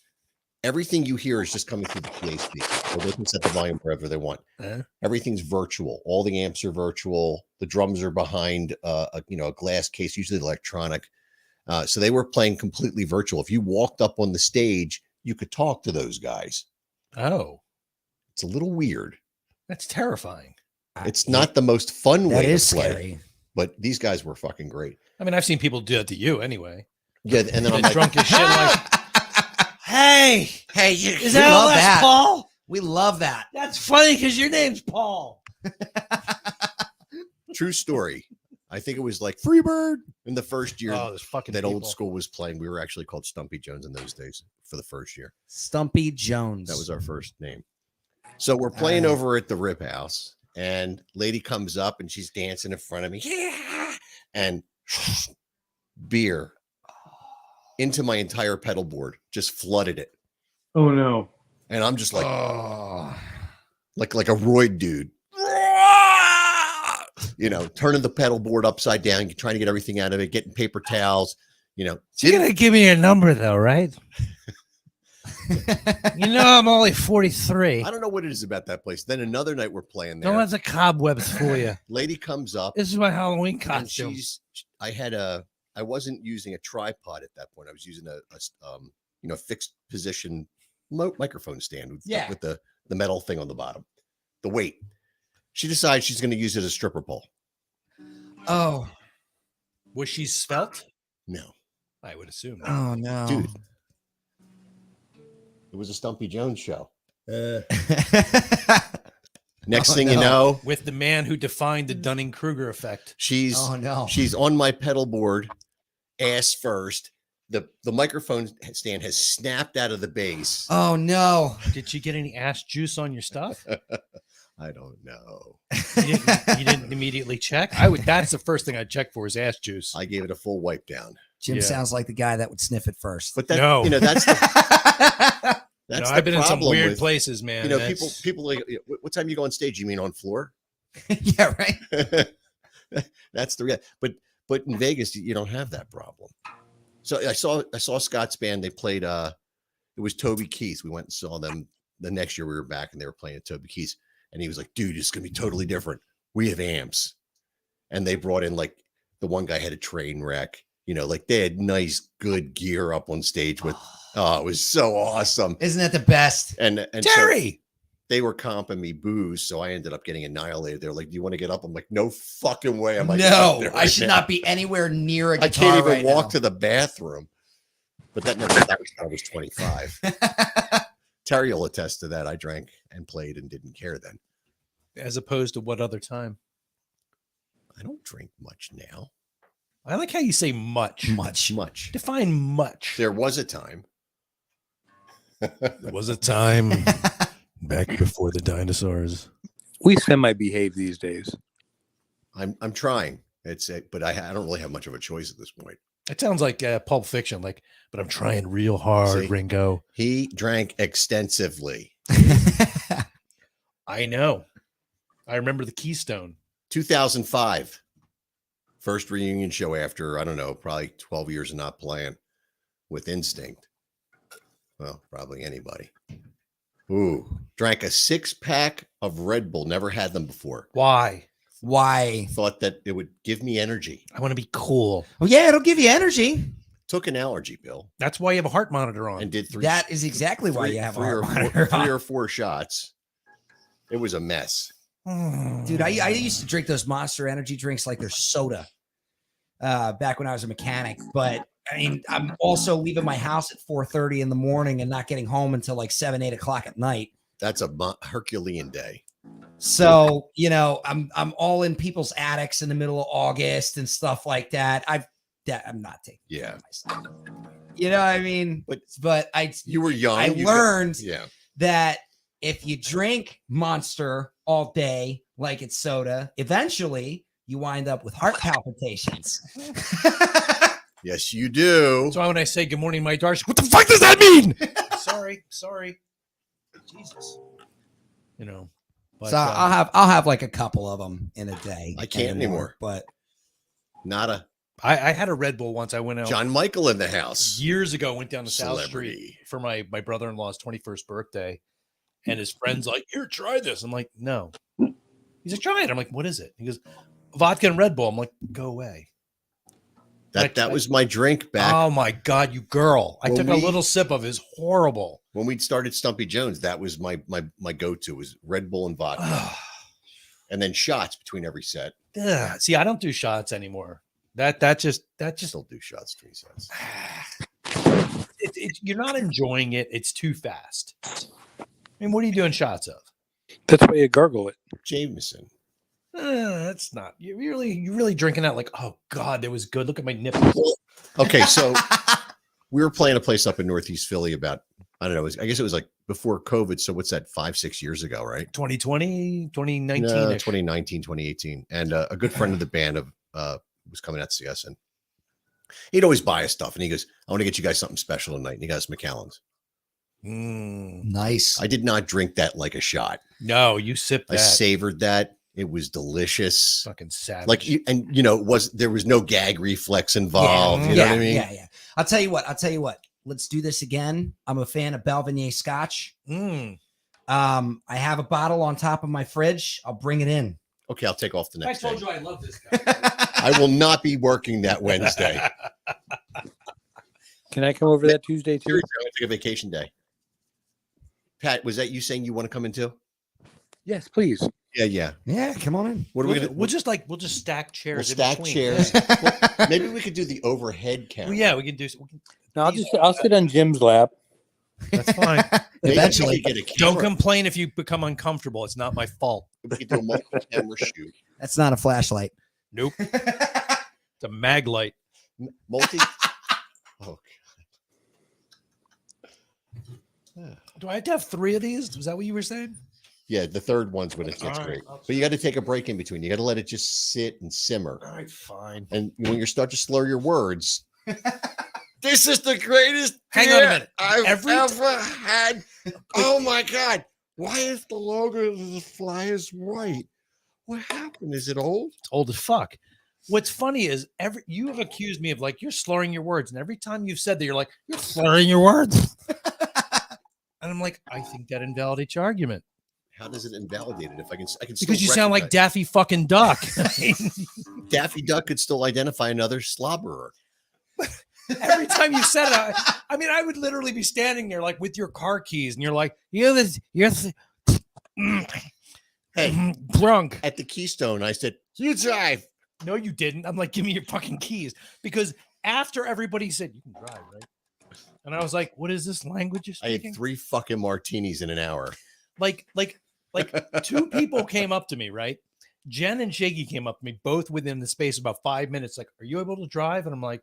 everything you hear is just coming through the PA speaker, or they can set the volume wherever they want. Everything's virtual. All the amps are virtual. The drums are behind a glass case, usually electronic. So they were playing completely virtual. If you walked up on the stage, you could talk to those guys. Oh, it's a little weird. That's terrifying. It's not the most fun way to play, scary. But these guys were fucking great. I mean, I've seen people do it to you anyway. Yeah, and then I'm like, drunk as shit. Like, hey, is that all that's Paul? We love that. That's funny because your name's Paul. True story. I think it was like Freebird in the first year that Old School was playing. We were actually called Stumpy Jones in those days for the first year. Stumpy Jones. That was our first name. So we're playing over at the Rip House, and lady comes up and she's dancing in front of me. Yeah. And beer into my entire pedal board, just flooded it. Oh no. And I'm just like, like a roid dude. Turning the pedal board upside down, trying to get everything out of it, getting paper towels, You're gonna give me your number though, right? I'm only 43. I don't know what it is about that place. Then another night we're playing there. Don't let the cobwebs fool you. Lady comes up. This is my Halloween costume. I wasn't using a tripod at that point. I was using a fixed position microphone stand with the metal thing on the bottom, the weight. She decides she's going to use it as a stripper pole. Oh, was she svelte? No, I would assume. Oh no, dude. It was a Stumpy Jones show. Next thing you know, with the man who defined the Dunning-Kruger effect. She's on my pedal board, ass first. The microphone stand has snapped out of the base. Oh no! Did she get any ass juice on your stuff? I don't know. You didn't immediately check? That's the first thing I'd check for is ass juice. I gave it a full wipe down. Jim sounds like the guy that would sniff it first. But that's that's I've been in some weird places, man. People like, what time you go on stage? You mean on floor? Yeah, right. That's the but in Vegas you don't have that problem. So I saw Scott's band. They played it was Toby Keith. We went and saw them the next year. We were back and they were playing at Toby Keith. And he was like, dude, it's gonna be totally different. We have amps. And they brought in, like, the one guy had a train wreck, like they had nice, good gear up on stage with it was so awesome. Isn't that the best? And Terry, so they were comping me booze, so I ended up getting annihilated. They're like, do you want to get up? I'm like, no fucking way. I'm like, no, I should not be anywhere near a guitar. I can't even walk to the bathroom. But that was when I was 25. Terry will attest to that. I drank and played and didn't care then. As opposed to what other time? I don't drink much now. I like how you say much. Much. Define much. There was a time. There was a time back before the dinosaurs. We semi-behave these days. I'm trying. But I don't really have much of a choice at this point. It sounds like Pulp Fiction, but I'm trying real hard, See? Ringo. He drank extensively. I know. I remember the Keystone. 2005. First reunion show after, I don't know, probably 12 years of not playing with Instinct. Well, probably anybody. Ooh, drank a 6-pack of Red Bull. Never had them before. Why? Thought that it would give me energy. I want to be cool. Well, yeah, it'll give you energy. Took an allergy pill That's why you have a heart monitor on. and did three. That is exactly why you have a heart monitor three on. or four shots. It was a mess. Dude, I used to drink those Monster Energy drinks like they're soda back when I was a mechanic. But I mean, I'm also leaving my house at 4:30 in the morning and not getting home until like 7, 8 o'clock at night. That's a Herculean day. So, I'm all in people's attics in the middle of August and stuff like that. I'm not taking care of myself. You know what I mean? But You were young. I learned yeah. that if you drink Monster all day like it's soda, eventually you wind up with heart palpitations. Yes, you do. So when I say good morning, my daughter, what the fuck does that mean? sorry. Jesus. But, So I'll have like a couple of them in a day. I can't anymore. But I had a Red Bull once. I went out John Michael in the house. years ago. Went down to South Celebrity. Street for my brother-in-law's 21st birthday, and his friend's like, "Here, try this." I'm like, "No." He's like, "Try it." I'm like, "What is it?" He goes, "Vodka and Red Bull." I'm like, "Go away." That was my drink back Oh my God, you girl! I When took a we- little sip of it. It's horrible. when we started Stumpy Jones. That was my go-to was Red Bull and vodka, and then shots between every set. Ugh. See, I don't do shots anymore. That just Still do shots between sets. you're not enjoying it. It's too fast. I mean, what are you doing shots of? That's why you gargle it. Jameson. That's not. You're really drinking that like, oh God, that was good. Look at my nipples. Okay, so we were playing a place up in Northeast Philly about, I don't know, I guess it was like before COVID. So what's that, 5-6 years ago, right? 2020, 2019. No, 2019, 2018. And a good friend of the band was coming out to see us, and he'd always buy us stuff. And he goes, I want to get you guys something special tonight. And he got us Macallan's. Nice. I did not drink that like a shot. No, you sipped that. I savored that. It was delicious. Fucking savage. Like, there was no gag reflex involved. You know what I mean? Yeah. I'll tell you what. Let's do this again. I'm a fan of Belvedere Scotch. I have a bottle on top of my fridge. I'll bring it in. Okay, I'll take off the next day. you I love this guy. I will not be working that Wednesday. Can I come over that Tuesday too? Seriously, I'm going to take a vacation day. Pat, was that you saying you want to come in too? Yes, please. Yeah. Yeah, come on in. What are we going to? We'll just stack chairs. We'll in stack between. chairs. Well, maybe we could do the overhead camera. Well, yeah, we can do. No, I'll sit on Jim's lap. That's fine. Maybe Eventually. we could get a Don't camera. complain if you become uncomfortable. It's not my fault. We could do a multiple camera shoot. That's not a flashlight. Nope. It's a mag light. Multi. Oh, Do I have to have 3 of these? Was that what you were saying? yeah. The third one's when it gets All right, great. I'll But you got to take a break in between. You got to let it just sit and simmer. All right, fine. And when you start to slur your words, this is the greatest. Hang on a minute. I've Every ever had. Oh my God! Why is the logo of the Flyers white? What happened? Is it old? It's old as fuck. What's funny is you have accused me of like you're slurring your words, and every time you've said that, you're like you're slurring your words. And I'm like, I think that invalidates your argument How does it invalidate it? If I can because you sound like Daffy fucking Duck. Daffy Duck could still identify another slobberer. Every time you said it, I would literally be standing there like with your car keys, and you're like, you're drunk. At the Keystone, I said, "You drive." No, you didn't. I'm like, give me your fucking keys, because after everybody said you can drive, right? And I was like, what is this language you're I had speaking? 3 fucking martinis in an hour. Like 2 people came up to me, right? Jen and Shaky came up to me, both within the space of about 5 minutes. Like, are you able to drive? And I'm like,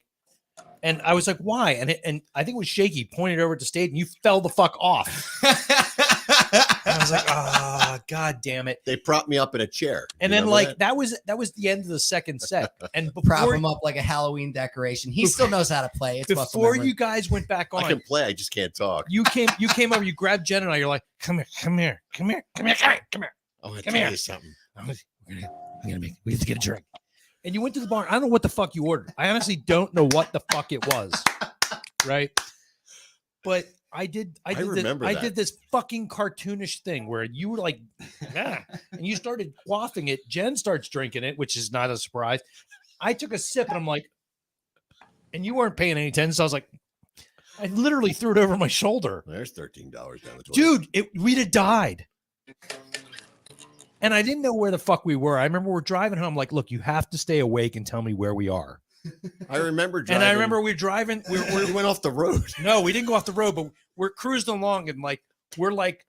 and I was like, why? And I think it was Shaky pointed over at the stage, and you fell the fuck off. I was like, oh, god damn it. They propped me up in a chair. And You then remember that was the end of the second set. And Prop before him up like a Halloween decoration. He still knows how to play. It's muscle before memory. you guys went back I on, can play. I just can't talk. you came over, you grabbed Jen and I, you're like, come here. I want to Come tell here. you something. We have to get a drink. And you went to the bar. I don't know what the fuck you ordered. I honestly don't know what the fuck it was. Right. But I did this fucking cartoonish thing where you were like, and you started quaffing it. Jen starts drinking it, which is not a surprise. I took a sip and I'm like, and you weren't paying any attention. So I was like, I literally threw it over my shoulder. There's $13 down the toilet. Dude, we'd have died. And I didn't know where the fuck we were. I remember we're driving home. Like, look, you have to stay awake and tell me where we are. I remember driving. And I remember we're driving. We went off the road. No, we didn't go off the road, but we're cruising along and like we're like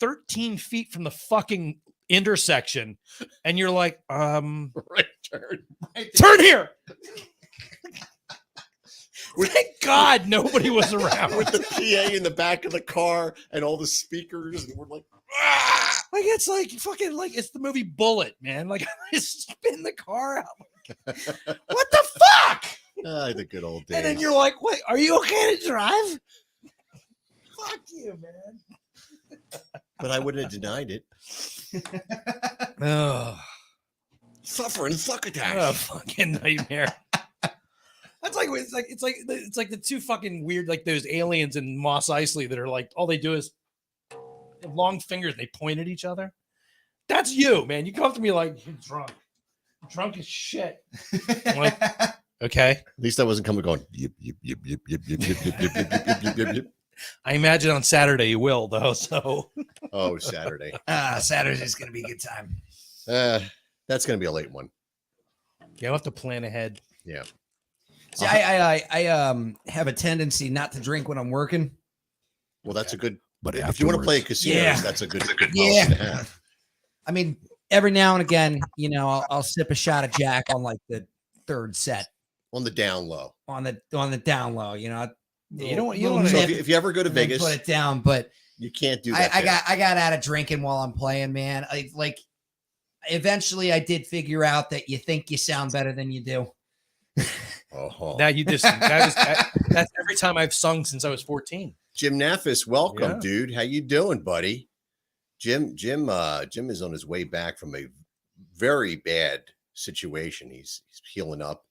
13 feet from the fucking intersection. And you're like, Right turn. turn here. Thank God nobody was around. With the PA in the back of the car and all the speakers, and we're like, Like it's like fucking like it's the movie Bullet, man. Like I spin the car out. Like, what the fuck? the good old days. And then you're like, wait, are you okay to drive? Fuck you, man. But I wouldn't have denied it. Oh, Suffering succotash. what a fucking nightmare. That's like it's like the 2 fucking weird like those aliens in Mos Eisley that are like all they do is they have long fingers. They point at each other. That's you, man. You come to me like you're drunk as shit. I'm like, okay. At least I wasn't coming going. Yip, yip, yip, yip, yip, yip, yip, yip, yip, yip, yip, yip, yip, yip. I imagine on Saturday you will though. So Oh, Saturday. Saturday's going to be a good time. That's gonna be a late one. you'll have to plan ahead. Yeah. See, I have a tendency not to drink when I'm working. Well, that's a good. But If you want to play casinos, Yeah. that's a good Yeah. policy to have. I mean, every now and again, you know, I'll sip a shot of Jack on like the 3rd set On the down low. on the down low. You know, You don't little wanna- So nip if you ever go to and then Vegas, put it down. But you can't do that. I got out of drinking while I'm playing, man. I like. Eventually, I did figure out that you think you sound better than you do. Oh, That you just that's every time I've sung since I was 14. Jim Naffis, welcome, Yeah. dude. How you doing, buddy? Jim is on his way back from a very bad situation. He's healing up.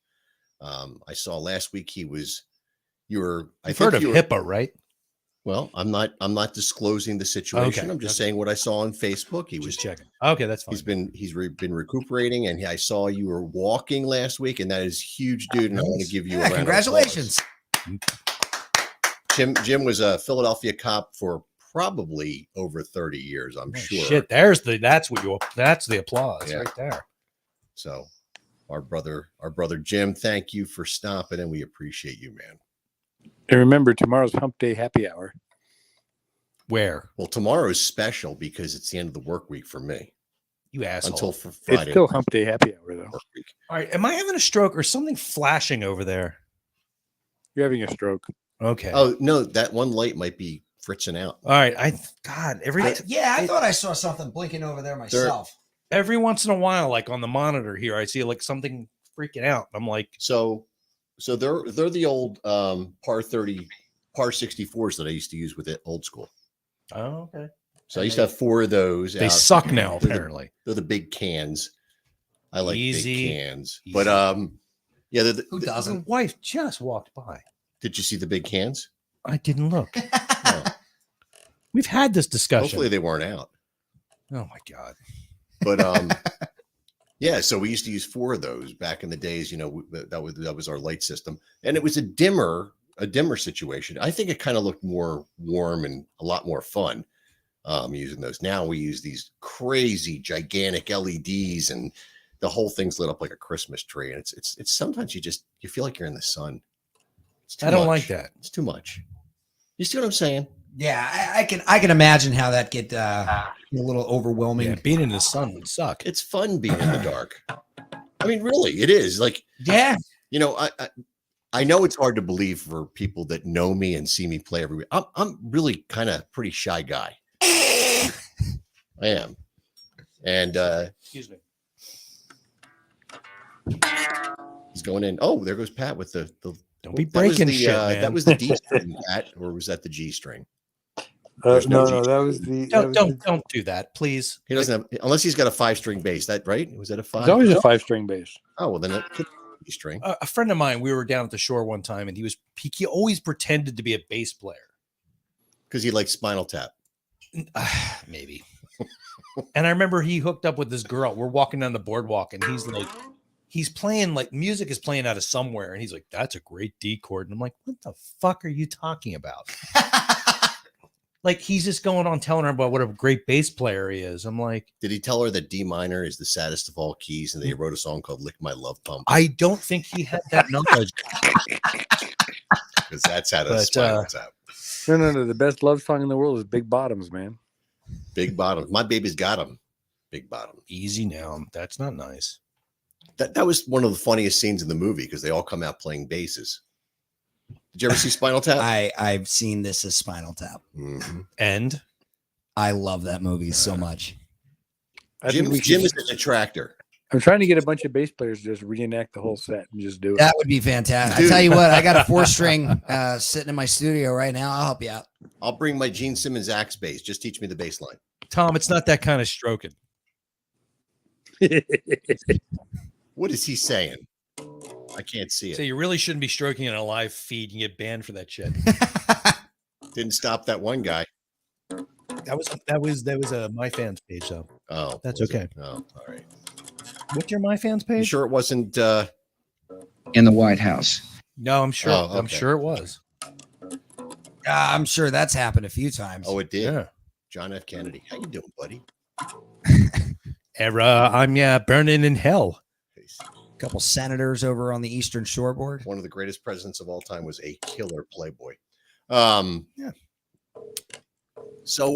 I saw last week you were. I've heard of HIPAA, right? Well, I'm not disclosing the situation. Okay, I'm just okay. saying what I saw on Facebook. He was Just checking. Okay, that's fine. he's been recuperating, and I saw you were walking last week, and that is huge, dude. And I want to give you a round of Congratulations. applause. Jim was a Philadelphia cop for probably over 30 years, I'm Oh, sure. Shit, that's the applause Yeah. right there. So our brother Jim, thank you for stopping, and we appreciate you, man. And remember, tomorrow's Hump Day Happy Hour. Where? Well, tomorrow is special because it's the end of the work week for me You asshole. until for It's Friday. still Hump Day Happy Hour, though. work week. All right, am I having a stroke or something flashing over there? You're having a stroke. Okay. Oh no, that one light might be fritzing out. All right. I I thought I saw something blinking over there myself. every once in a while, like on the monitor here, I see like something freaking out. I'm like, So they're the old par 30, par 64s that I used to use with it old school. oh, okay. So I used to have 4 of those. They out. suck now, They're the- apparently. They're the big cans. I like Easy. big cans. Easy. But yeah, Who My doesn't? wife just walked by. did you see the big cans? I didn't look. No. We've had this discussion. Hopefully they weren't out. Oh my god. But yeah, so we used to use 4 of those back in the days, you know, that was our light system. And it was a dimmer situation. I think it kind of looked more warm and a lot more fun using those. Now we use these crazy gigantic LEDs and the whole thing's lit up like a Christmas tree. And it's sometimes you feel like you're in the sun. It's too I don't much. like that. It's too much. You see what I'm saying? Yeah, I can imagine how that get a little overwhelming. Yeah, being in the sun would suck. It's fun being in the dark. I mean, really, it is. Like, Yeah. you know, I know it's hard to believe for people that know me and see me play every week. I'm really kind of pretty shy guy. I am. And Excuse me. he's going in. Oh, there goes Pat with the Don't be that was breaking the, shit, man. That was the D string, Pat, or was that the G string? No, There's no no, G that was string. the. that was the- Don't do that, please. He doesn't have, unless he's got a 5-string bass. That right? Was that a 5? It's always a 5-string bass. Oh, well, then it could be string. A friend of mine, we were down at the shore one time, and he always pretended to be a bass player. Because he likes Spinal Tap. Maybe. And I remember he hooked up with this girl. We're walking down the boardwalk, and he's playing, like, music is playing out of somewhere, and he's like, "That's a great D chord." And I'm like, "What the fuck are you talking about?" Like, he's just going on telling her about what a great bass player he is. I'm like, Did he tell her that D minor is the saddest of all keys, and they wrote a song called "Lick My Love Pump"? I don't think he had that knowledge. Because that's how to But, Spinal Tap. No. The best love song in the world is Big Bottoms, man. Big Bottom. My baby's got him. Big Bottom. Easy now. That's not nice. That was one of the funniest scenes in the movie because they all come out playing basses. Did you ever see Spinal Tap? I've seen this as Spinal Tap. Mm-hmm. And I love that movie so much. I think we Jim should- is a detractor. I'm trying to get a bunch of bass players to just reenact the whole set and just do it. That would be fantastic. I tell you what, I got a 4-string sitting in my studio right now. I'll help you out. I'll bring my Gene Simmons axe bass. Just teach me the bass line. Tom, it's not that kind of stroking. What is he saying? I can't see it. So you really shouldn't be stroking in a live feed. You get banned for that shit. Didn't stop that one guy. That was a my fans page though. Oh, That's was it? okay. Oh, all right. What's your my fans You page? sure it wasn't? In the White House. No, I'm sure. Oh, I'm okay. sure it was. I'm sure that's happened a few times. Oh, it did. Yeah. John F. Kennedy. How you doing, buddy? Era. I'm burning in hell. A couple senators over on the Eastern Shoreboard. One of the greatest presidents of all time was a killer playboy. Yeah. So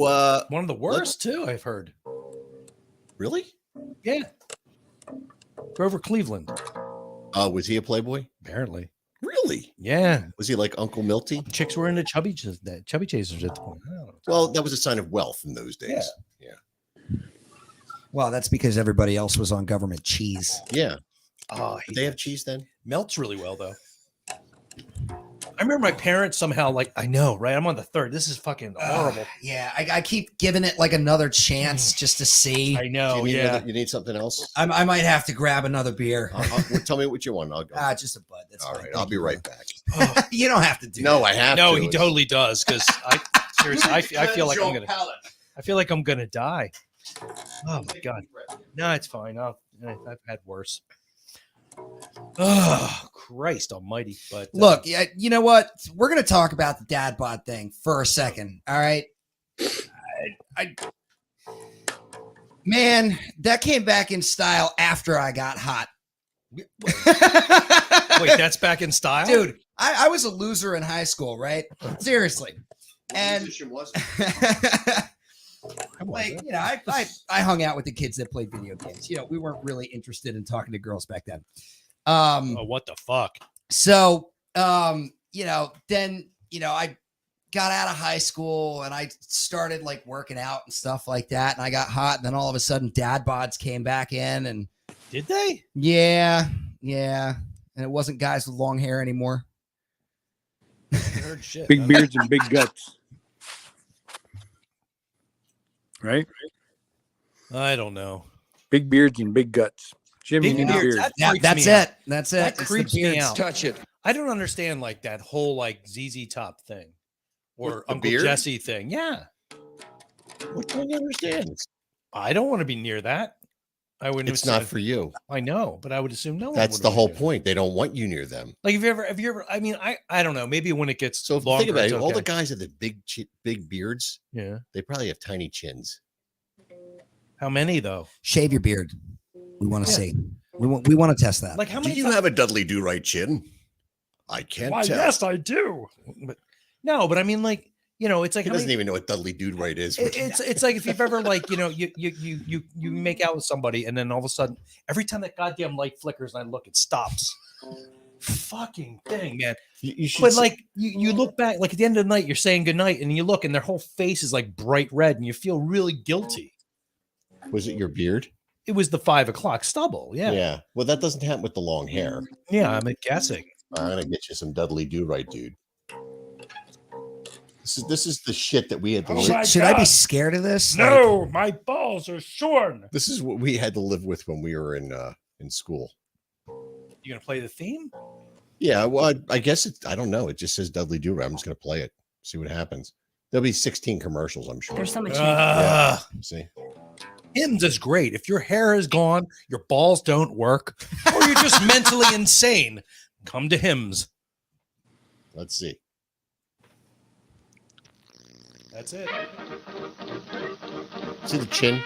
One of the worst too. I've heard. really? Yeah. Grover Cleveland. Was he a playboy? Apparently. Really? Yeah. Was he like Uncle Milty? Chicks were into chubby chasers at the point. I don't know. Well, that was a sign of wealth in those days. Well, that's because everybody else was on government cheese. Yeah. Oh, Did they have cheese then? melts really well though. I remember my parents somehow I know, right? I'm on the third. This is fucking horrible. Yeah, I keep giving it like another chance just to see. I know. you need Yeah. you need something else? I might have to grab another beer. Tell me what you want. I'll go. Just a bud. That's All fine. right. I'll Thank be you, right brother. back. You don't have to do No, that. I have No, to. he totally does. Because I seriously, I feel like I'm gonna. I feel like I'm gonna die. Oh my god. No, it's fine. I've had worse. Oh Christ Almighty! But Look, yeah, you know what? We're gonna talk about the dad bod thing for a second. All right. Man, that came back in style after I got hot. wait, that's back in style, Dude, I was a loser in high school, right? Seriously. And like, you know, I hung out with the kids that played video games. You know, we weren't really interested in talking to girls back then. Oh, what the fuck? So, you know, then, you know, I got out of high school and I started like working out and stuff like that. And I got hot. And then all of a sudden dad bods came back in and Did they? yeah. And it wasn't guys with long hair anymore. I heard shit. Big beards and big guts. Right? I don't know. Big beards and big guts. Jim, you Big need a beards, beard. that Yeah, freaks that's me out. it. That's it. That It's the creeps me beards. out. Touch it. I don't understand like that whole like ZZ Top thing or What, the Uncle beard? Jesse thing. Yeah, What don't you understand? I don't want to be near that. I wouldn't. It's not for you. I know, but I would assume no one. That's would the wanna whole do it. point. They don't want you near them. Like, have you ever? I mean, I don't know. Maybe when it gets So if you longer, think about it's it, all the okay. guys with the big beards, Yeah. they probably have tiny chins. How many though? Shave your beard. We want to Yeah. see. We want to test that. Like how Do many? you have a Dudley Do Right chin? I can't Why, tell. yes, I do. But no, but I mean, like, It's like He how doesn't many- even know what Dudley Do Right is. it's like if you've ever like you make out with somebody and then all of a sudden every time that goddamn light flickers and I look, it stops. Fucking thing, man. You should But say- like you look back, like at the end of the night, you're saying goodnight, and you look, and their whole face is like bright red, and you feel really guilty. was it your beard? It was the 5 o'clock stubble. Yeah. Yeah. Well, that doesn't happen with the long hair. Yeah, I'm guessing. I'm gonna get you some Dudley Do Right, dude. This is the shit that we had to Oh live. my Should I be God. scared of this? No, my balls are shorn. This is what we had to live with when we were in school. You gonna play the theme? Yeah, well, I guess it's, I don't know. It just says Dudley Do Right. I'm just gonna play it, see what happens. There'll be 16 commercials, I'm sure. There's so much. See, Hims is great. If your hair is gone, your balls don't work, or you're just mentally insane, come to Hims. let's see. That's it. See the chin,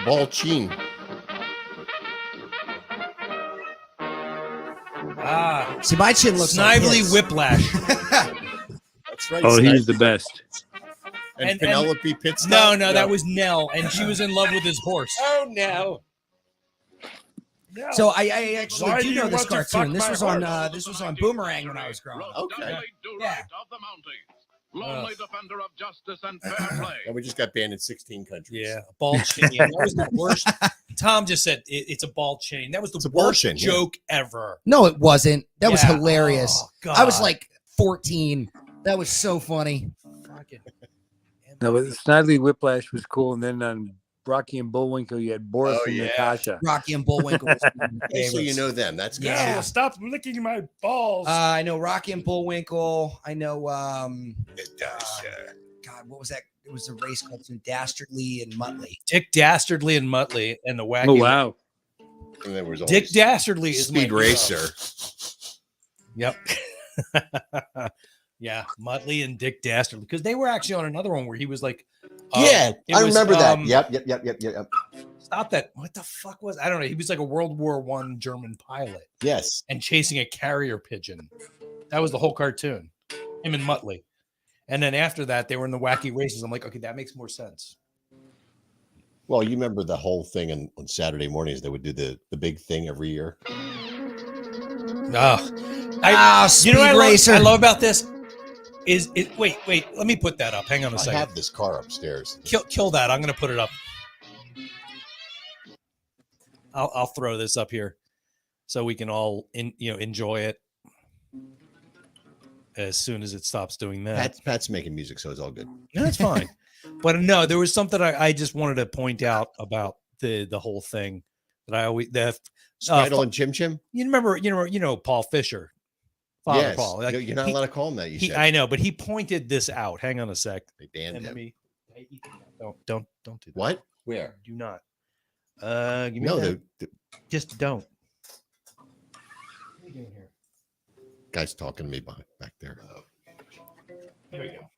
ball chin. Ah, See, my chin looks like Snively his. Whiplash. That's right. Oh, he's Sniper. the best. And Penelope Pitstop. No, that was Nell, and she was in love with his horse. Oh no. So I actually Why do do know you this want to cartoon. fuck This my was on Boomerang when I was growing up. Okay. Yeah. Lonely defender of justice and fair play. And we just got banned in 16 countries. Yeah, a bald chin. Yeah, that was the worst. Tom just said it's a bald chin. That was the It's a bald worst chin, yeah. joke ever. No, it wasn't. That was Yeah. hilarious. Oh, I was God. like 14. That was so funny. Fucking- No, but Snidely Whiplash was cool, and then on Rocky and Bullwinkle, you had Boris Oh, and yeah. Natasha. Rocky and Bullwinkle. Was one of my Hey, so you favorites. know them. That's good. Yeah. Stop licking my balls. I know Rocky and Bullwinkle. I know. God, what was that? It was a race called Dastardly and Muttley. Dick Dastardly and Muttley and the wacky. Oh wow! And there was Dick always Dastardly is my Speed hero. Racer. Yep. Yeah, Muttley and Dick Dastardly, because they were actually on another one where he was like, Yeah, it I was, remember that. Yep. Stop that! What the fuck was? I don't know. He was like a World War I German pilot Yes. and chasing a carrier pigeon. That was the whole cartoon. Him and Muttley. And then after that, they were in the wacky races. I'm like, okay, that makes more sense. Well, you remember the whole thing on Saturday mornings. They would do the big thing every year. Speed You know what Racer. I love about this is it. Wait, let me put that up. Hang on a I second. have this car upstairs. Kill that. I'm gonna put it up. I'll throw this up here so we can all enjoy it as soon as it stops doing that. Pat's making music, so it's all good. No, that's fine. But no, there was something I just wanted to point out about the whole thing that I always Spital and Chim Chim. you remember Paul Fisher, Father Yes. Paul. Like, You're not allowed to call him that. You said. I know, but he pointed this out. Hang on a sec. They banned And let him. me don't do that. What? Where? Do not. Give me No, that. the Just don't. What are you doing here? guy's talking to me back there. There we go.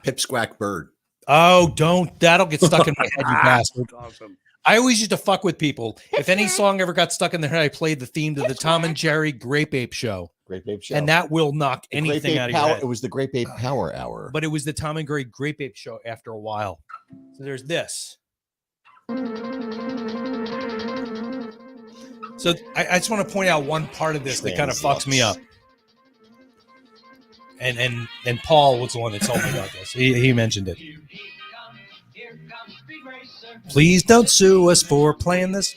Pipsqueak Bird. Oh, don't. That'll get stuck in my head, you bastard. Awesome. I always used to fuck with people. If any song ever got stuck in their head, I played the theme to the Tom and Jerry Grape Ape Show. Grape Ape Show. And that will knock The Grape anything Ape out of your Power. head. It was the Grape Ape Power Hour. But it was the Tom and Jerry Grape Ape Show after a while. So there's this. So I just want to point out one part of this that kind of fucks me up. And Paul was the one that told me about this. He mentioned it. Please don't sue us for playing this.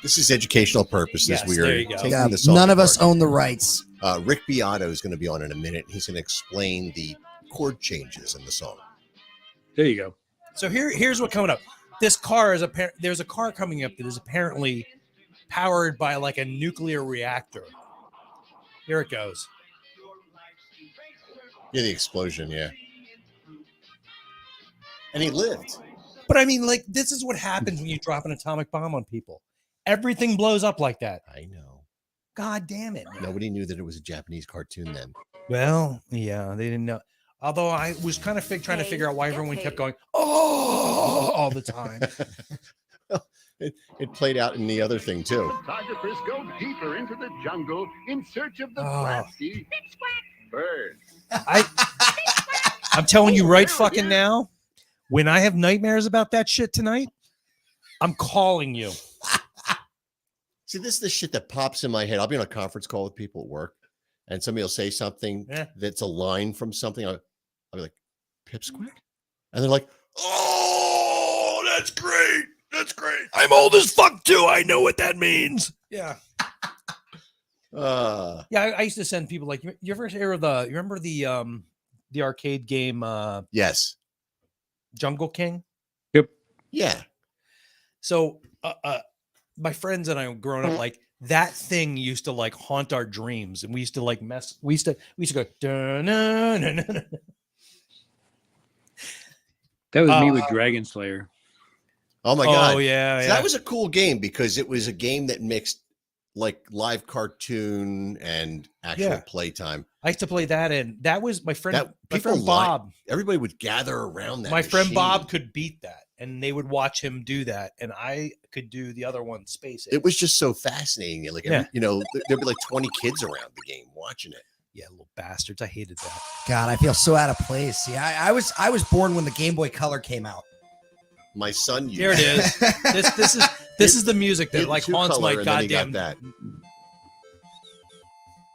This is educational purposes. Yes, We there are you go. taking Yeah, the song none of us apart. own the rights. Rick Beato is going to be on in a minute. He's going to explain the chord changes in the song. There you go. So here's what coming up. This car is there's a car coming up that is apparently powered by like a nuclear reactor. Here it goes. Yeah, the explosion. Yeah. And he lived. But I mean, like, this is what happens when you drop an atomic bomb on people. Everything blows up like that. I know. God damn it. Man. Nobody knew that it was a Japanese cartoon then. Well, yeah, they didn't know. Although I was kind of trying to figure out why everyone kept going, oh, all the time. It played out in the other thing too. Photographers go deeper into the jungle in search of the Oh. glassy bird. I'm telling you right fucking now, when I have nightmares about that shit tonight, I'm calling you. See, this is the shit that pops in my head. I'll be on a conference call with people at work, and somebody will say something that's a line from something. I'll be like, "Pipsqueak," and they're like, "Oh, that's great. That's great. I'm old as fuck too. I know what that means." Yeah. Uh, Yeah, I used to send people like, you ever hear of you remember the arcade game yes. Jungle King? Yeah. So my friends and I growing up, like that thing used to like haunt our dreams, and we used to like we used to go dun-dun-dun-dun-dun. That was me with Dragon Slayer. Oh my god. Oh yeah, So yeah. that was a cool game because it was a game that mixed like live cartoon and actual playtime. I used to play that, and that was my friend. My friend People Bob. Everybody would gather around that. My friend machine. Bob could beat that, and they would watch him do that, and I could do the other one, Space Age. It was just so fascinating. Like, you know, there'd be like 20 kids around the game watching it. Yeah, little bastards. I hated that. God, I feel so out of place. See, I was born when the Game Boy Color came out. My son used There it is. This is the music that like haunts my goddamn. That.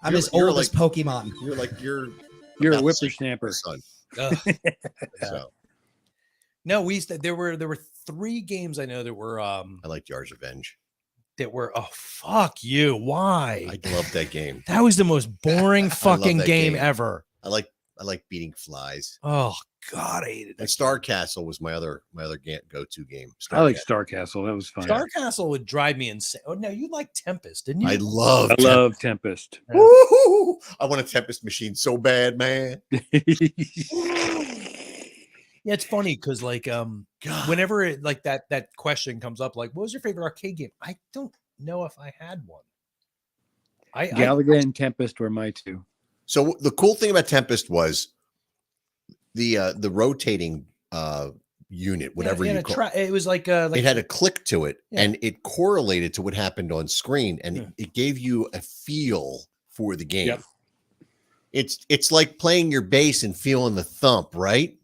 I'm as old as Pokemon. You're a whippersnapper, son. So. No, there were 3 games I know that were I like Yar's Revenge. That were fuck you. Why? I love that game. That was the most boring fucking game ever. I like beating flies. Oh God, I hated it. And Star Castle was my other go-to game. I like Star Castle. That was fun. Star Castle would drive me insane. Oh no, you like Tempest, didn't you? I love Tempest. Woo-hoo! I want a Tempest machine so bad, man. Yeah, it's funny because like whenever it, like that question comes up, like, what was your favorite arcade game? I don't know if I had one. Galaga and Tempest were my 2. So the cool thing about Tempest was the rotating unit, whatever you call it. It was like it had a click to it, and it correlated to what happened on screen, and it gave you a feel for the game. Yep. It's like playing your bass and feeling the thump, right?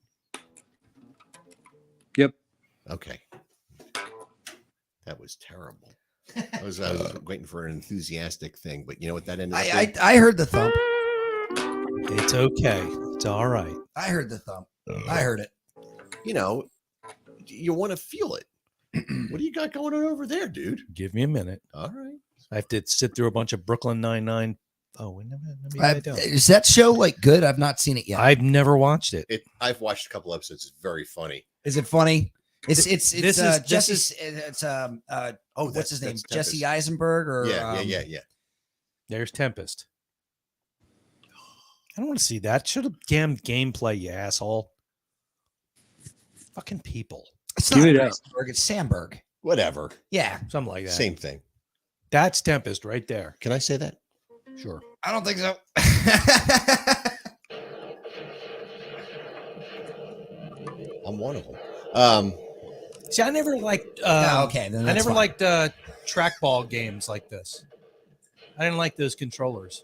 Yep. Okay. That was terrible. I was waiting for an enthusiastic thing, but you know what that ended up being? I heard the thump. It's okay. It's all right. I heard the thump. I heard it. You know, you want to feel it. What do you got going on over there, dude? Give me a minute. All right. I have to sit through a bunch of Brooklyn Nine-Nine. Oh, Is that show like good? I've not seen it yet. I've never watched it. I've watched a couple episodes. It's very funny. Is it funny? It's what's his name? Jesse Eisenberg or yeah. There's Tempest. I don't want to see that. Should have damn gameplay, you asshole. Fucking people. It's not Eisenberg, it's Sandberg. Whatever. Yeah. Something like that. Same thing. That's Tempest right there. Can I say that? Sure. I don't think so. I'm one of them. See, I never liked. Okay, then I that's never fine. liked trackball games like this. I didn't like those controllers.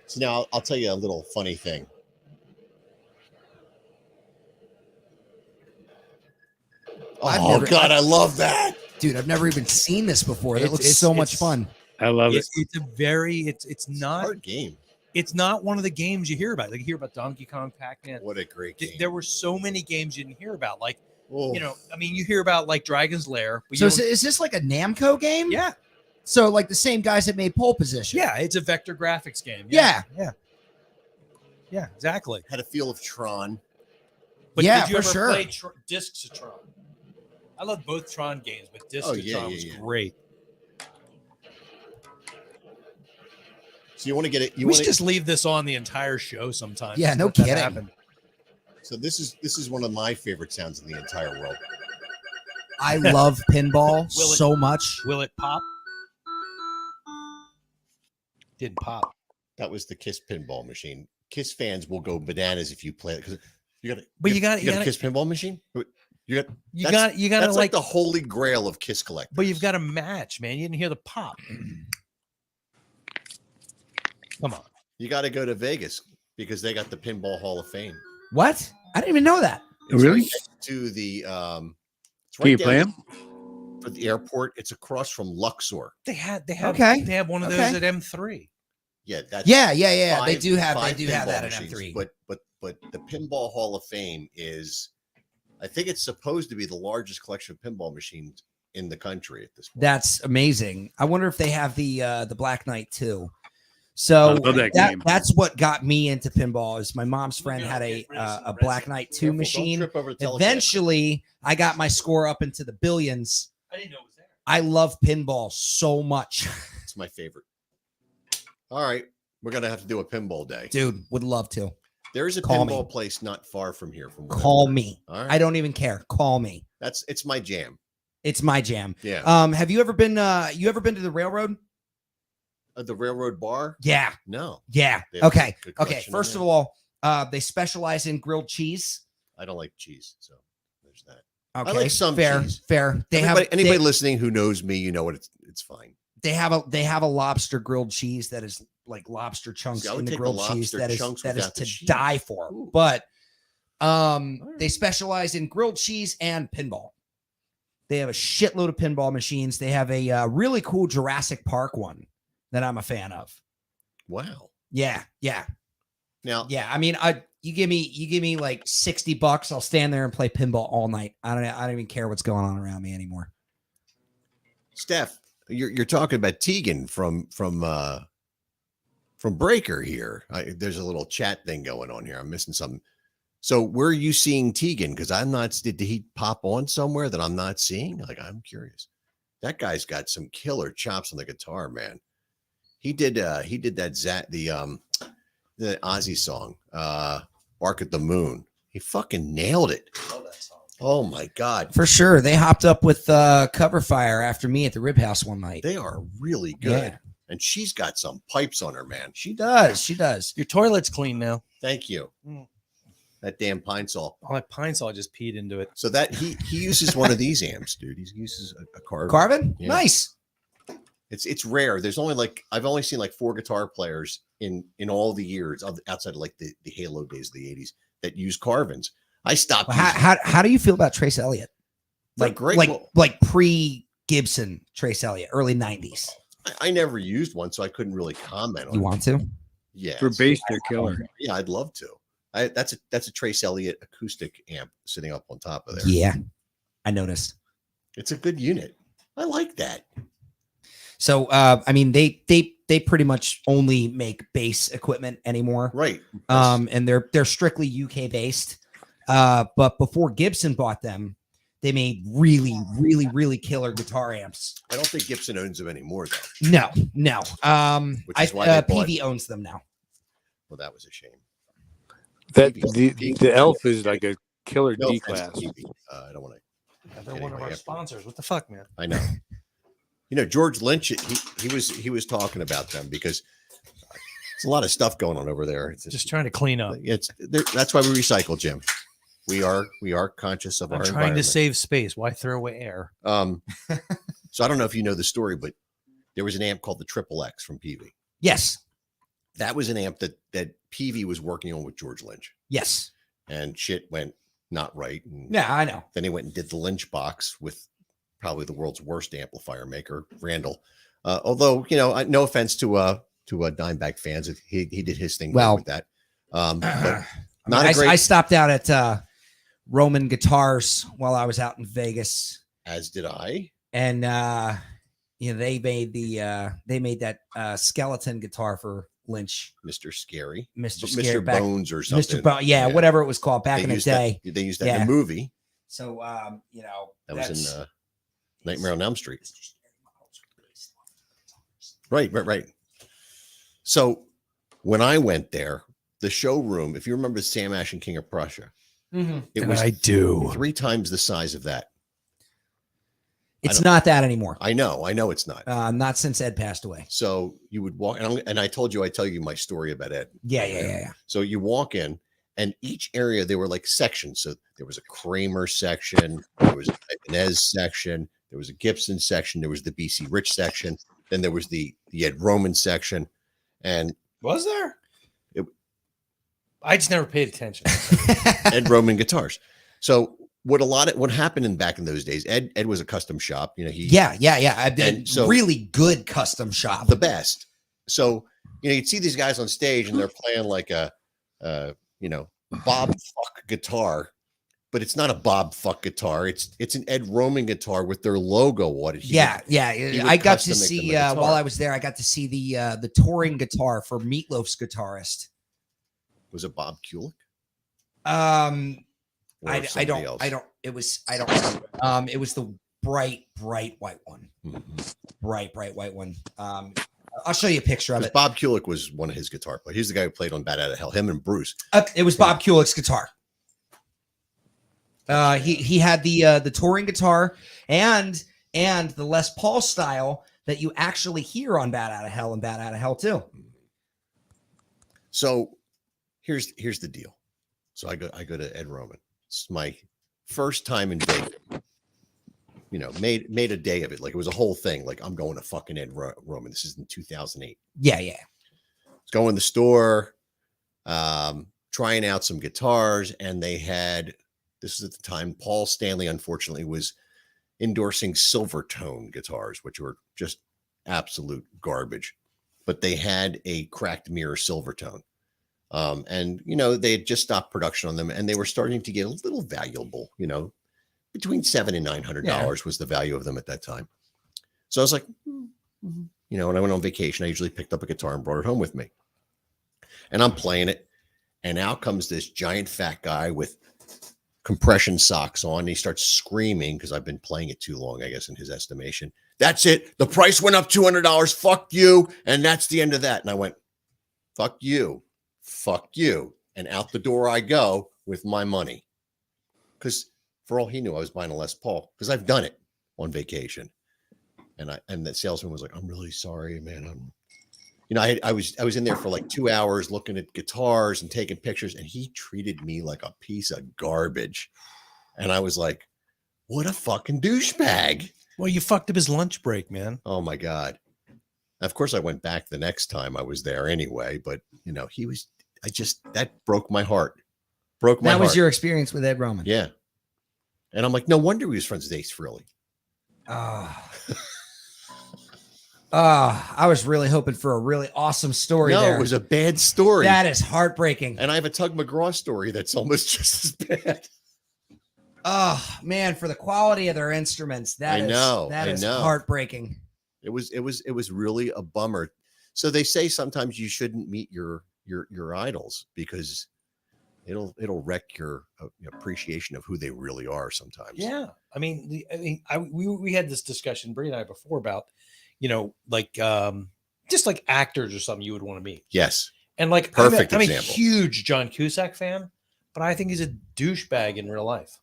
So now I'll tell you a little funny thing. I love that, dude. I've never even seen this before. That looks It's so much fun. I love it. It's a very. It's not a hard game. It's not one of the games you hear about. Like you hear about Donkey Kong, Pac-Man. What a great game! There were so many games you didn't hear about. Like you know, I mean, you hear about like Dragon's Lair. But So is this like a Namco game? Yeah. So like the same guys that made Pole Position. Yeah, it's a vector graphics game. Yeah. Exactly. Had a feel of Tron. But Yeah, did you for ever sure. play Discs of Tron? I love both Tron games, but Discs of Tron was great. So you want to get it? We should just leave this on the entire show sometimes. Yeah, no Let that kidding. happen. So this is one of my favorite sounds in the entire world. I love pinball so much. Will it pop? Didn't pop. That was the Kiss pinball machine. Kiss fans will go bananas if you play it because you got. But you got a Kiss pinball machine. You got that's like the holy grail of Kiss collectors. But you've got a match, man. You didn't hear the pop. Come on. You got to go to Vegas. because they got the Pinball Hall of Fame. What? I didn't even know that. It's Really? right next to the it's Can you down play them? for the airport. It's across from Luxor. They have Okay. they have one of those Okay. at M3. Yeah, that's Yeah. They five- do have five that pinball at machines, M3. But the Pinball Hall of Fame is, I think it's supposed to be the largest collection of pinball machines in the country at this point. That's amazing. I wonder if they have the Black Knight too. So I love that game. that's what got me into pinball. Is my mom's friend had a Black Knight 2 Careful, don't machine. trip over the telecaster. Eventually, I got my score up into the billions. I didn't know it was there. I love pinball so much, It's my favorite. All right, we're gonna have to do a pinball day. dude. Would love to. There is a Call me. pinball place not far from here. From where I Call work. me. All right, I don't even care. Call me. it's my jam. It's my jam. Yeah. Have you ever been? You ever been to the railroad? The Railroad Bar? Yeah. No, Yeah. They have Okay. good Okay. collection in First there. of all, they specialize in grilled cheese. I don't like cheese, so there's that. Okay. like some fair. cheese. Fair. They Anybody have listening who knows me, you know what? It's fine. they have a lobster grilled cheese that is like lobster chunks See, I would in the take the grilled cheese lobster that is chunks that is without the to cheese. die for. Ooh. But right. they specialize in grilled cheese and pinball. They have a shitload of pinball machines. They have a really cool Jurassic Park one that I'm a fan of. Wow. Yeah. Now, I mean, you give me like $60, I'll stand there and play pinball all night. I don't even care what's going on around me anymore. Steph, you're talking about Tegan from Breaker here. There's a little chat thing going on here. I'm missing something. So where are you seeing Tegan? Because I'm not. Did he pop on somewhere that I'm not seeing? Like, I'm curious. That guy's got some killer chops on the guitar, man. He did that the Ozzy song, Bark at the Moon. He fucking nailed it. Love that song. Oh my God. For sure. They hopped up with Cover Fire after me at the Rib House one night. They are really good. Yeah. And she's got some pipes on her, man. She does. Your toilet's clean now. Thank you. Mm. That damn Pine Sol. Oh, that pine saw just peed into it. So that he uses one of these amps, dude. He uses a Carvin. Carvin? Yeah. Nice. It's rare. There's only I've only seen 4 guitar players in all the years outside of the Halo days of the 80s that use Carvins. I stopped. Well, using how do you feel about Trace Elliott? They're Like great. like Well, like pre Gibson Trace Elliott, early 90s. I never used one, so I couldn't really comment on You it. want to? Yeah. For bass, they're killer. Yeah, I'd love to. That's a Trace Elliott acoustic amp sitting up on top of there. Yeah. I noticed. It's a good unit. I like that. So I mean they pretty much only make bass equipment anymore. Right. And they're strictly UK based. But before Gibson bought them, they made really killer guitar amps. I don't think Gibson owns them anymore, though. No. Which is why they bought- PV owns them now. Well, that was a shame. That PV. the Elf is like a killer No D offense class. to PV. I don't want to. They're one of Anyway, our after- sponsors. What the fuck, man? I know. George Lynch. He was talking about them because there's a lot of stuff going on over there. It's Just trying to clean up. That's why we recycle, Jim. We are conscious of I'm our trying to environment. save space. Why throw away air? So I don't know if you know the story, but there was an amp called the Triple X from PV. Yes. That was an amp that PV was working on with George Lynch, Yes. and shit went not right. And Yeah, I know. then he went and did the Lynch box with probably the world's worst amplifier maker, Randall. Although, no offense to Dimebag fans, he did his thing Well, with that. But I stopped out at Roman Guitars while I was out in Vegas, as did I. and they made that skeleton guitar for Lynch, Mr. Scary, Mr. Mr. Scary back, Bones or something. Mr. Bone, yeah, whatever it was called back in the used that- day. they used that Yeah. in the movie. So That was in Nightmare on Elm Street. Right. So when I went there, the showroom, if you remember Sam Ash and King of Prussia, it was I do. 3 times the size of that. It's not that anymore. I know it's not. Not since Ed passed away. So you would walk, and I told you, I tell you my story about Ed. Yeah. So you walk in, and each area there were like sections. So there was a Kramer section, there was an Ibanez section, there was a Gibson section, there was the BC Rich section, then there was the Ed Roman section, and Was there? I just never paid attention. Ed Roman guitars. So what happened back in those days? Ed was a custom shop. You know, Yeah. I've been And so- really good custom shop. the best. So you'd see these guys on stage and they're playing like a Bob fuck guitar, but it's not a Bob fuck guitar. It's an Ed Roman guitar with their logo on it. He would I got to custom make them see a guitar. while I was there. I got to see the touring guitar for Meatloaf's guitarist. Was it Bob Kulick? Or I somebody don't else? it was I don't remember. It was the bright white one. Mhm. Bright white one. I'll show you a picture of 'Cause it. Bob Kulick was one of his guitar players. He's the guy who played on Bat Out of Hell. Him and Bruce. It was Bob Kulick's guitar. He had the touring guitar and the Les Paul style that you actually hear on Bat Out of Hell and Bat Out of Hell too. So here's the deal. So I go to Ed Roman. It's my first time in Vegas. You know, made a day of it. Like it was a whole thing. Like I'm going to fucking Ed Roman. This is in 2008. Yeah. Let's go in the store, trying out some guitars, and they had. This is at the time Paul Stanley, unfortunately, was endorsing Silvertone guitars, which were just absolute garbage. But they had a cracked mirror Silvertone. And, they had just stopped production on them and they were starting to get a little valuable, between $700 and $900 was the value of them at that time. So I was like, when I went on vacation, I usually picked up a guitar and brought it home with me. And I'm playing it. And out comes this giant fat guy with compression socks on. And he starts screaming because I've been playing it too long, I guess, in his estimation. That's it. The price went up $200. Fuck you. And that's the end of that. And I went, fuck you. Fuck you. And out the door I go with my money. Because for all he knew, I was buying a Les Paul because I've done it on vacation. And the salesman was like, I'm really sorry, man. I was in there for like 2 hours looking at guitars and taking pictures, and he treated me like a piece of garbage. And I was like, what a fucking douchebag. Well, you fucked up his lunch break, man. Oh my God. Of course I went back the next time I was there anyway, but that broke my heart. That was your experience with Ed Roman. Yeah. And I'm like, no wonder he was friends with Ace Frehley. I was really hoping for a really awesome story. No, it was a bad story. That is heartbreaking. And I have a Tug McGraw story that's almost just as bad. Oh man, for the quality of their instruments, that is heartbreaking. It was really a bummer. So they say sometimes you shouldn't meet your idols because it'll wreck your appreciation of who they really are sometimes. Yeah. I mean, we had this discussion, Bree and I, before about, just like actors or something you would want to meet. Yes. And like, Perfect I'm a example. huge John Cusack fan, but I think he's a douchebag in real life.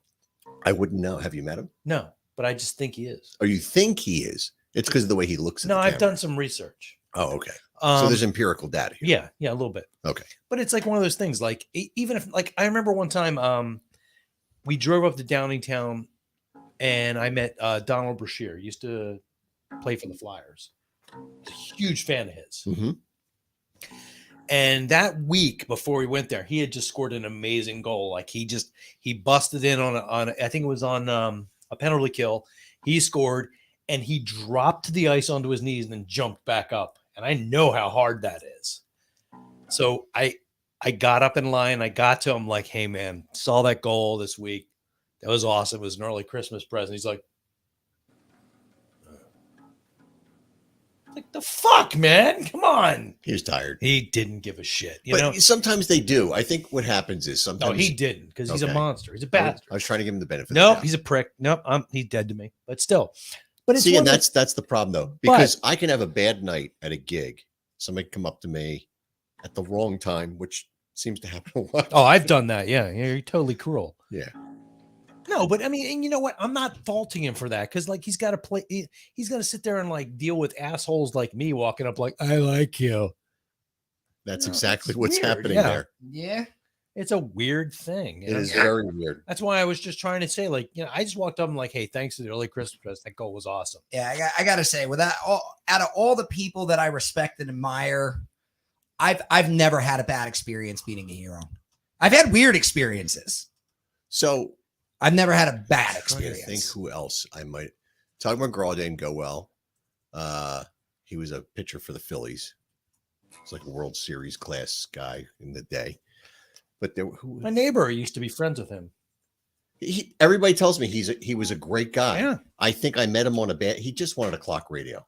I wouldn't know. Have you met him? No, but I just think he is. Or you think he is? It's because of the way he looks at No, the I've camera. done some research. Oh, okay. So there's empirical data here. Yeah, a little bit. Okay. But it's like one of those things, like even if, like, I remember one time we drove up to Downingtown and I met Donald Brashear. He used to play for the Flyers. A huge fan of his. Mm-hmm. And that week before we went there, he had just scored an amazing goal. Like he busted in on I think it was on a penalty kill. He scored and he dropped to the ice onto his knees and then jumped back up. And I know how hard that is. So I got up in line. I got to him like, hey man, saw that goal this week. That was awesome. It was an early Christmas present. He's like, the fuck, man? Come on. He was tired. He didn't give a shit. But sometimes they do. I think what happens is sometimes. No, he didn't because he's a Okay. monster. He's a bastard. I was trying to give him the benefit. Nope, of the doubt. he's a prick. Nope, he's dead to me. But still, but it's See, one and of that's the problem though, because I can have a bad night at a gig. Somebody come up to me at the wrong time, which seems to happen a lot. Oh, I've done that. Yeah, you're totally cruel. Yeah. No, but I mean, and you know what? I'm not faulting him for that because, like, he's got to play. He's got to sit there and like deal with assholes like me walking up, like, I like you. That's No, exactly it's what's weird, happening yeah. there. Yeah. It's a weird thing. It is very weird. That's why I was just trying to say, like, I just walked up and like, hey, thanks to the early Christmas present, that goal was awesome. Yeah, I gotta say, out of all the people that I respect and admire, I've never had a bad experience meeting a hero. I've had weird experiences. So I've never had a bad I'm trying to think experience. who else I might. Tug McGraw didn't go well. He was a pitcher for the Phillies. It's like a World Series class guy in the day. But My neighbor used to be friends with him. Everybody tells me he was a great guy. Yeah. I think I met him on a bad. He just wanted a clock radio.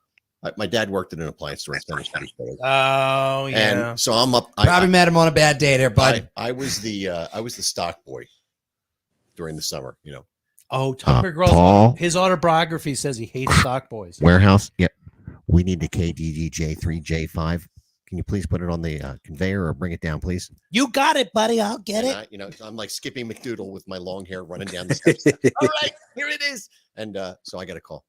My dad worked at an appliance store in Spanish Street. Oh yeah. And so I'm up. Probably met him on a bad day there, bud. I was the stock boy during the summer. You know. Oh, Tucker McGraw. Paul? His autobiography says he hates stock boys. Warehouse. Yep. We need the KDDJ3J5. Can you please put it on the conveyor or bring it down, please? You got it, buddy. I'll get And it. I'm like Skippy McDoodle with my long hair running down the steps. All right, here it is. And so I got a call.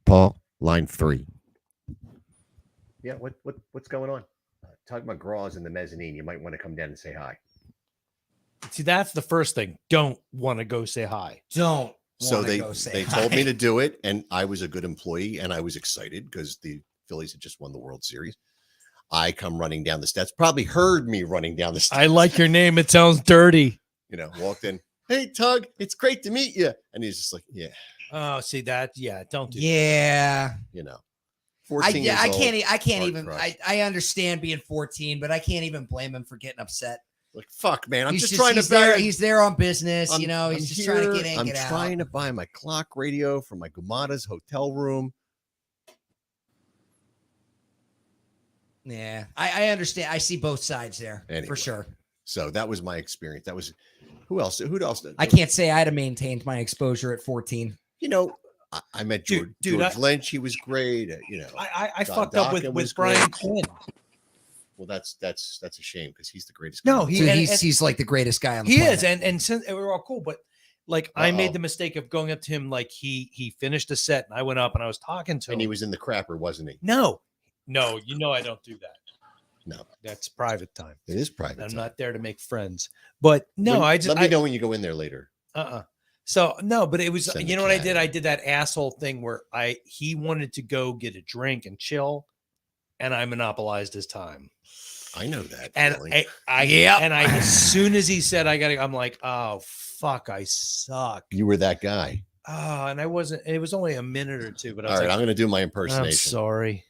Paul, line 3. Yeah, what's going on? Tug McGraw's in the mezzanine. You might want to come down and say hi. See, that's the first thing. Don't want to go say hi. Don't. So wanna go say they hi. told me to do it, and I was a good employee, and I was excited because the Phillies had just won the World Series. I come running down the steps. Probably heard me running down the steps. I like your name. It sounds dirty. You know, walked in. Hey, Tug, it's great to meet you. And he's just like, yeah, Oh, see that? Yeah, don't do Yeah. you know. I 14 years old, can't hard even crush. I understand being 14, but I can't even blame him for getting upset. Like, fuck, man. I'm He's just trying he's to buy. there, he's there on business, I'm- you know, he's I'm just trying to get here, in, I'm get out. trying to buy my clock radio from my Gumada's hotel room. Yeah, I understand. I see both sides there Anyway. for sure. So that was my experience. That was who else? Who else? I can't say I'd have maintained my exposure at 14. You know, I met George, Dude, George Lynch. He was great. You know, I Don fucked up Dokken was with Brian great. Quinn. Well, that's a shame because he's the greatest. No, guy. he So and- he's like the greatest guy on the He planet. is, and since we're all cool, but like I Uh-oh. made the mistake of going up to him like he finished a set, and I went up and I was talking to him. And he was in the crapper, wasn't he? No, you know I don't do that. No, That's private time. it is private. I'm time. not there to make friends. But no, I just let me know when you go in there later. So no, but it was Send you the know what I cat did? in. I did that asshole thing where he wanted to go get a drink and chill, and I monopolized his time. I know that. And feeling. as soon as he said I gotta, I'm like, oh fuck, I suck. You were that guy. Oh, and I wasn't. It was only a minute or two, but I All was right, like, I'm going to do my I'm impersonation. sorry.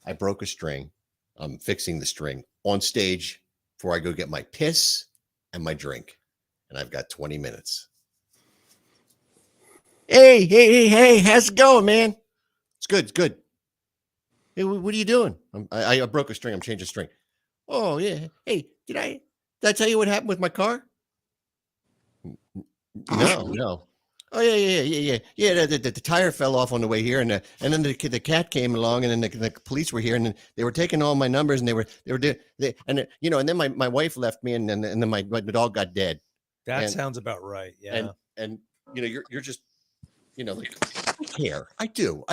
I broke a string. I'm fixing the string on stage before I go get my piss and my drink. And I've got 20 minutes. Hey, how's it going, man? It's good, it's good. Hey, what are you doing? I broke a string. I'm changing string. Oh, yeah. Hey, did I tell you what happened with my car? No. Oh, yeah. The tire fell off on the way here, and then the cat came along, and then the police were here, and then they were taking all my numbers, and and then my wife left me, and then my dog got dead. That And- sounds about right. Yeah. And you're just like, I care. I do.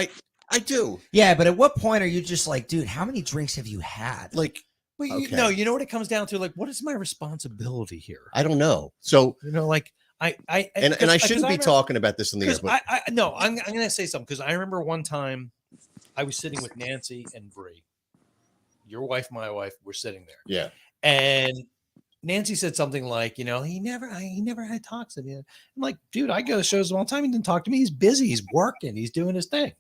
I do. Yeah, but at what point are you just like, dude, how many drinks have you had? Like, But okay. you know what it comes down to? Like, what is my responsibility here? I don't know. So Like I shouldn't be talking about this in the air, but I'm gonna say something because I remember one time I was sitting with Nancy and Bree, your wife, my wife, we're sitting there. yeah. And Nancy said something like, he never had talks to me. I'm like, dude, I go to shows all the time. He didn't talk to me. He's busy. He's working. He's doing his thing.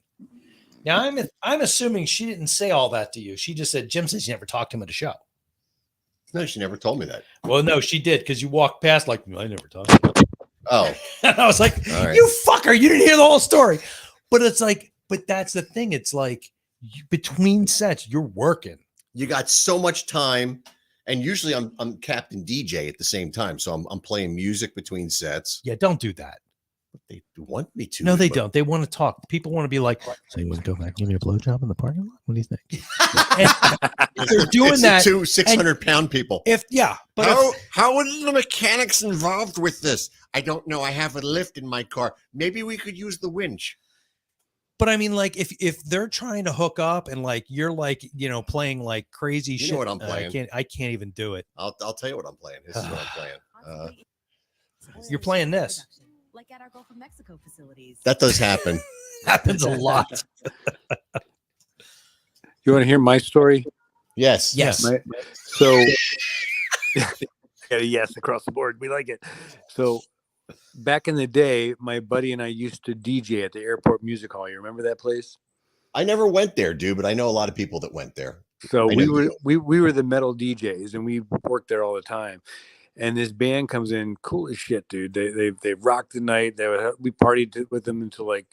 Now I'm assuming she didn't say all that to you. She just said, Jim says you never talked to him at a show. No, she never told me that. Well, no, she did because you walked past like I never talked to him. Oh, And I was like, all right. you fucker, you didn't hear the whole story. But it's like, but that's the thing. It's like between sets, you're working. You got so much time, and usually I'm captain DJ at the same time, so I'm playing music between sets. Yeah, don't do that. They want me to. No, they but- don't. They want to talk. People want to be like, so you want to go back and give me a blowjob in the parking lot? What do you think? If they're doing It's that. the two 600-pound people. But How are the mechanics involved with this? I don't know. I have a lift in my car. Maybe we could use the winch. But I mean, like, if they're trying to hook up and like you're like, playing like crazy You shit. know what I'm playing. I can't even do it. I'll tell you what I'm playing. This is what I'm playing. You're playing this. Like at our Gulf of Mexico facilities. That does happen. Happens a lot. You want to hear my story? Yes. Yes. So yeah, yes, across the board. We like it. So back in the day, my buddy and I used to DJ at the airport music hall. You remember that place? I never went there, dude, but I know a lot of people that went there. So I we know were you. we were the metal DJs, and we worked there all the time. And this band comes in, cool as shit, dude. They rocked the night. We partied with them until like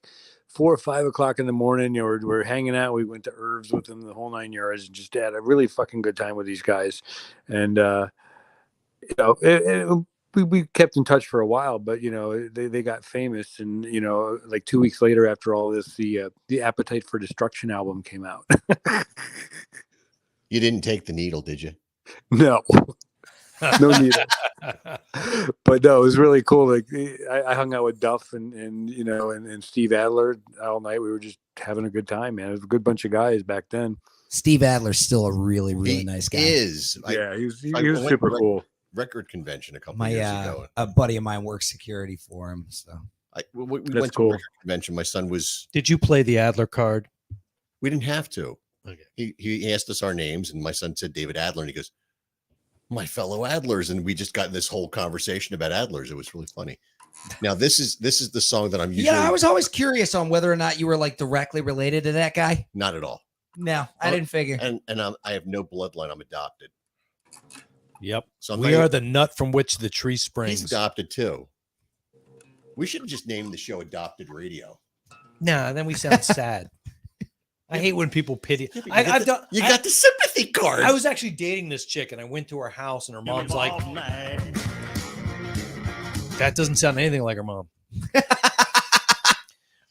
4 or 5 o'clock in the morning. You know, we're hanging out. We went to Irv's with them the whole 9 yards, and just had a really fucking good time with these guys. And you know, we kept in touch for a while, but you know, they got famous, and you know, like 2 weeks later, after all this, the Appetite for Destruction album came out. You didn't take the needle, did you? No. No needle. But no, it was really cool. Like I hung out with Duff and you know and Steve Adler all night. We were just having a good time, man. It was a good bunch of guys back then. Steve Adler's still a really, really nice guy. Yeah, he was super cool. Record convention a couple My years ago. a buddy of mine works security for him. So we went That's to cool. a record convention. My son was. Did you play the Adler card? We didn't have to. Okay. He asked us our names, and my son said David Adler, and he goes, "My fellow Adlers," and we just got in this whole conversation about Adlers. It was really funny. Now this is the song that I'm usually. yeah, I was always curious on whether or not you were like directly related to that guy. Not at all. No, I didn't figure. And I have no bloodline. I'm adopted. Yep. So I'm we not are even- the nut from which the tree He's springs. adopted too. We should have just named the show Adopted Radio. Nah, then we sound sad. I hate when people pity. Yeah, but I've done. You got the sympathy card. I was actually dating this chick, and I went to her house, and her mom's like, "That doesn't sound anything like her mom."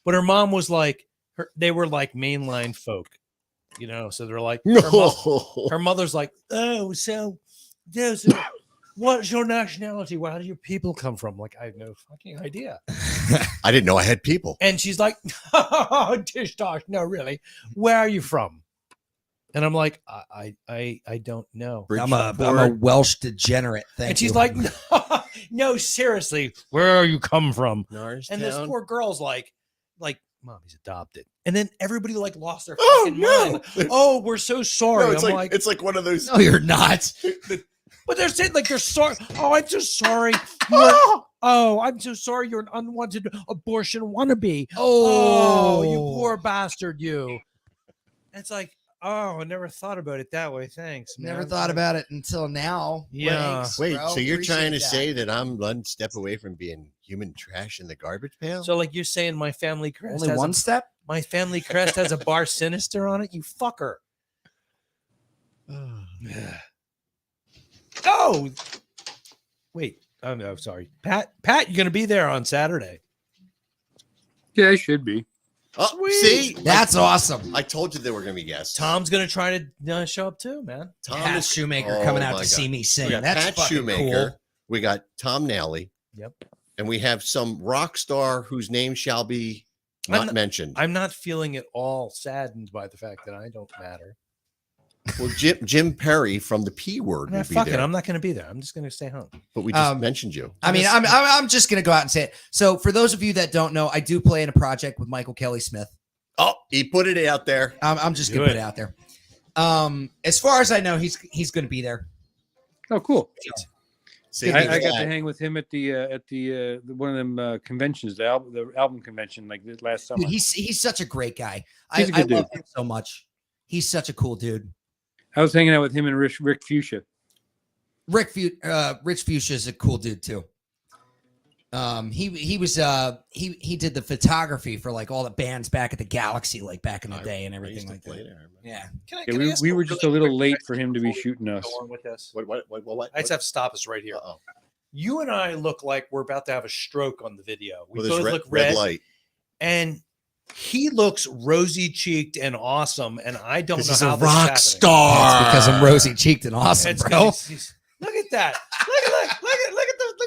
But her mom was like, they were like mainline folk, you know. So they're like, her mother's like, "Oh, so what's your nationality? Where do your people come from?" Like, I have no fucking idea. I didn't know I had people. And she's like, "Oh, dish dosh, no, really. Where are you from?" And I'm like, I don't know. I'm a Welsh degenerate. Thank And she's you. like, no, seriously, where are you come from? And this Norristown? poor girl's like, Mom, he's adopted. And then everybody like lost their Oh, fucking no. mind. Oh, we're so sorry. No, it's I'm like it's like one of those. No, you're not. but they're saying like they're sorry. Oh, I'm so sorry. Oh, I'm so sorry. You're an unwanted abortion wannabe. Oh, you poor bastard, you. And it's like, oh, I never thought about it that way. Thanks. Never man. thought about it until now. Yeah. Thanks, Wait, bro. so you're trying to Appreciate say that I'm one step away from being human trash in the garbage pail? So like you're saying my family that. crest Only has one step. my family crest has a bar sinister on it, you fucker. Oh, wait. Oh no, sorry. Pat, you're gonna be there on Saturday. Yeah, I should be. Oh, see, That's awesome. I told you there were going to be guests. Tom's gonna try to show up too, man. Tom Pat is- Shoemaker Oh coming out my to God. see me sing. We got That's Pat fucking Shoemaker. cool. We got Tom Nally. Yep. And we have some rock star whose name shall be not mentioned. I'm not feeling at all saddened by the fact that I don't matter. Well, Jim Perry from the P Word will be Fuck it, there. I'm not gonna be there. I'm just gonna stay home. But we just mentioned you. I mean, I'm just gonna go out and say it. So for those of you that don't know, I do play in a project with Michael Kelly Smith. Oh, he put it out there. I'm just gonna put it out there. As far as I know, he's gonna be there. Oh, cool. See, I got to hang with him at the one of them conventions, the album convention, like this last summer. Dude, he's such a great guy. He's a I good love dude. him so much. He's such a cool dude. I was hanging out with him and Rick Fuchsia. Rich Fuchsia is a cool dude too. He did the photography for like all the bands back at the Galaxy, like back in the day and everything like that. Yeah. Yeah, we were just a little late for him to be shooting us. Go on with this. What? I just have to stop us right here. Uh-oh. You and I look like we're about to have a stroke on the video. We Well, there's both look red, light. and he looks rosy cheeked and awesome. And I don't know He's how a this is rock happening. star. It's because I'm rosy cheeked and awesome, It's 'cause bro. look at that. Look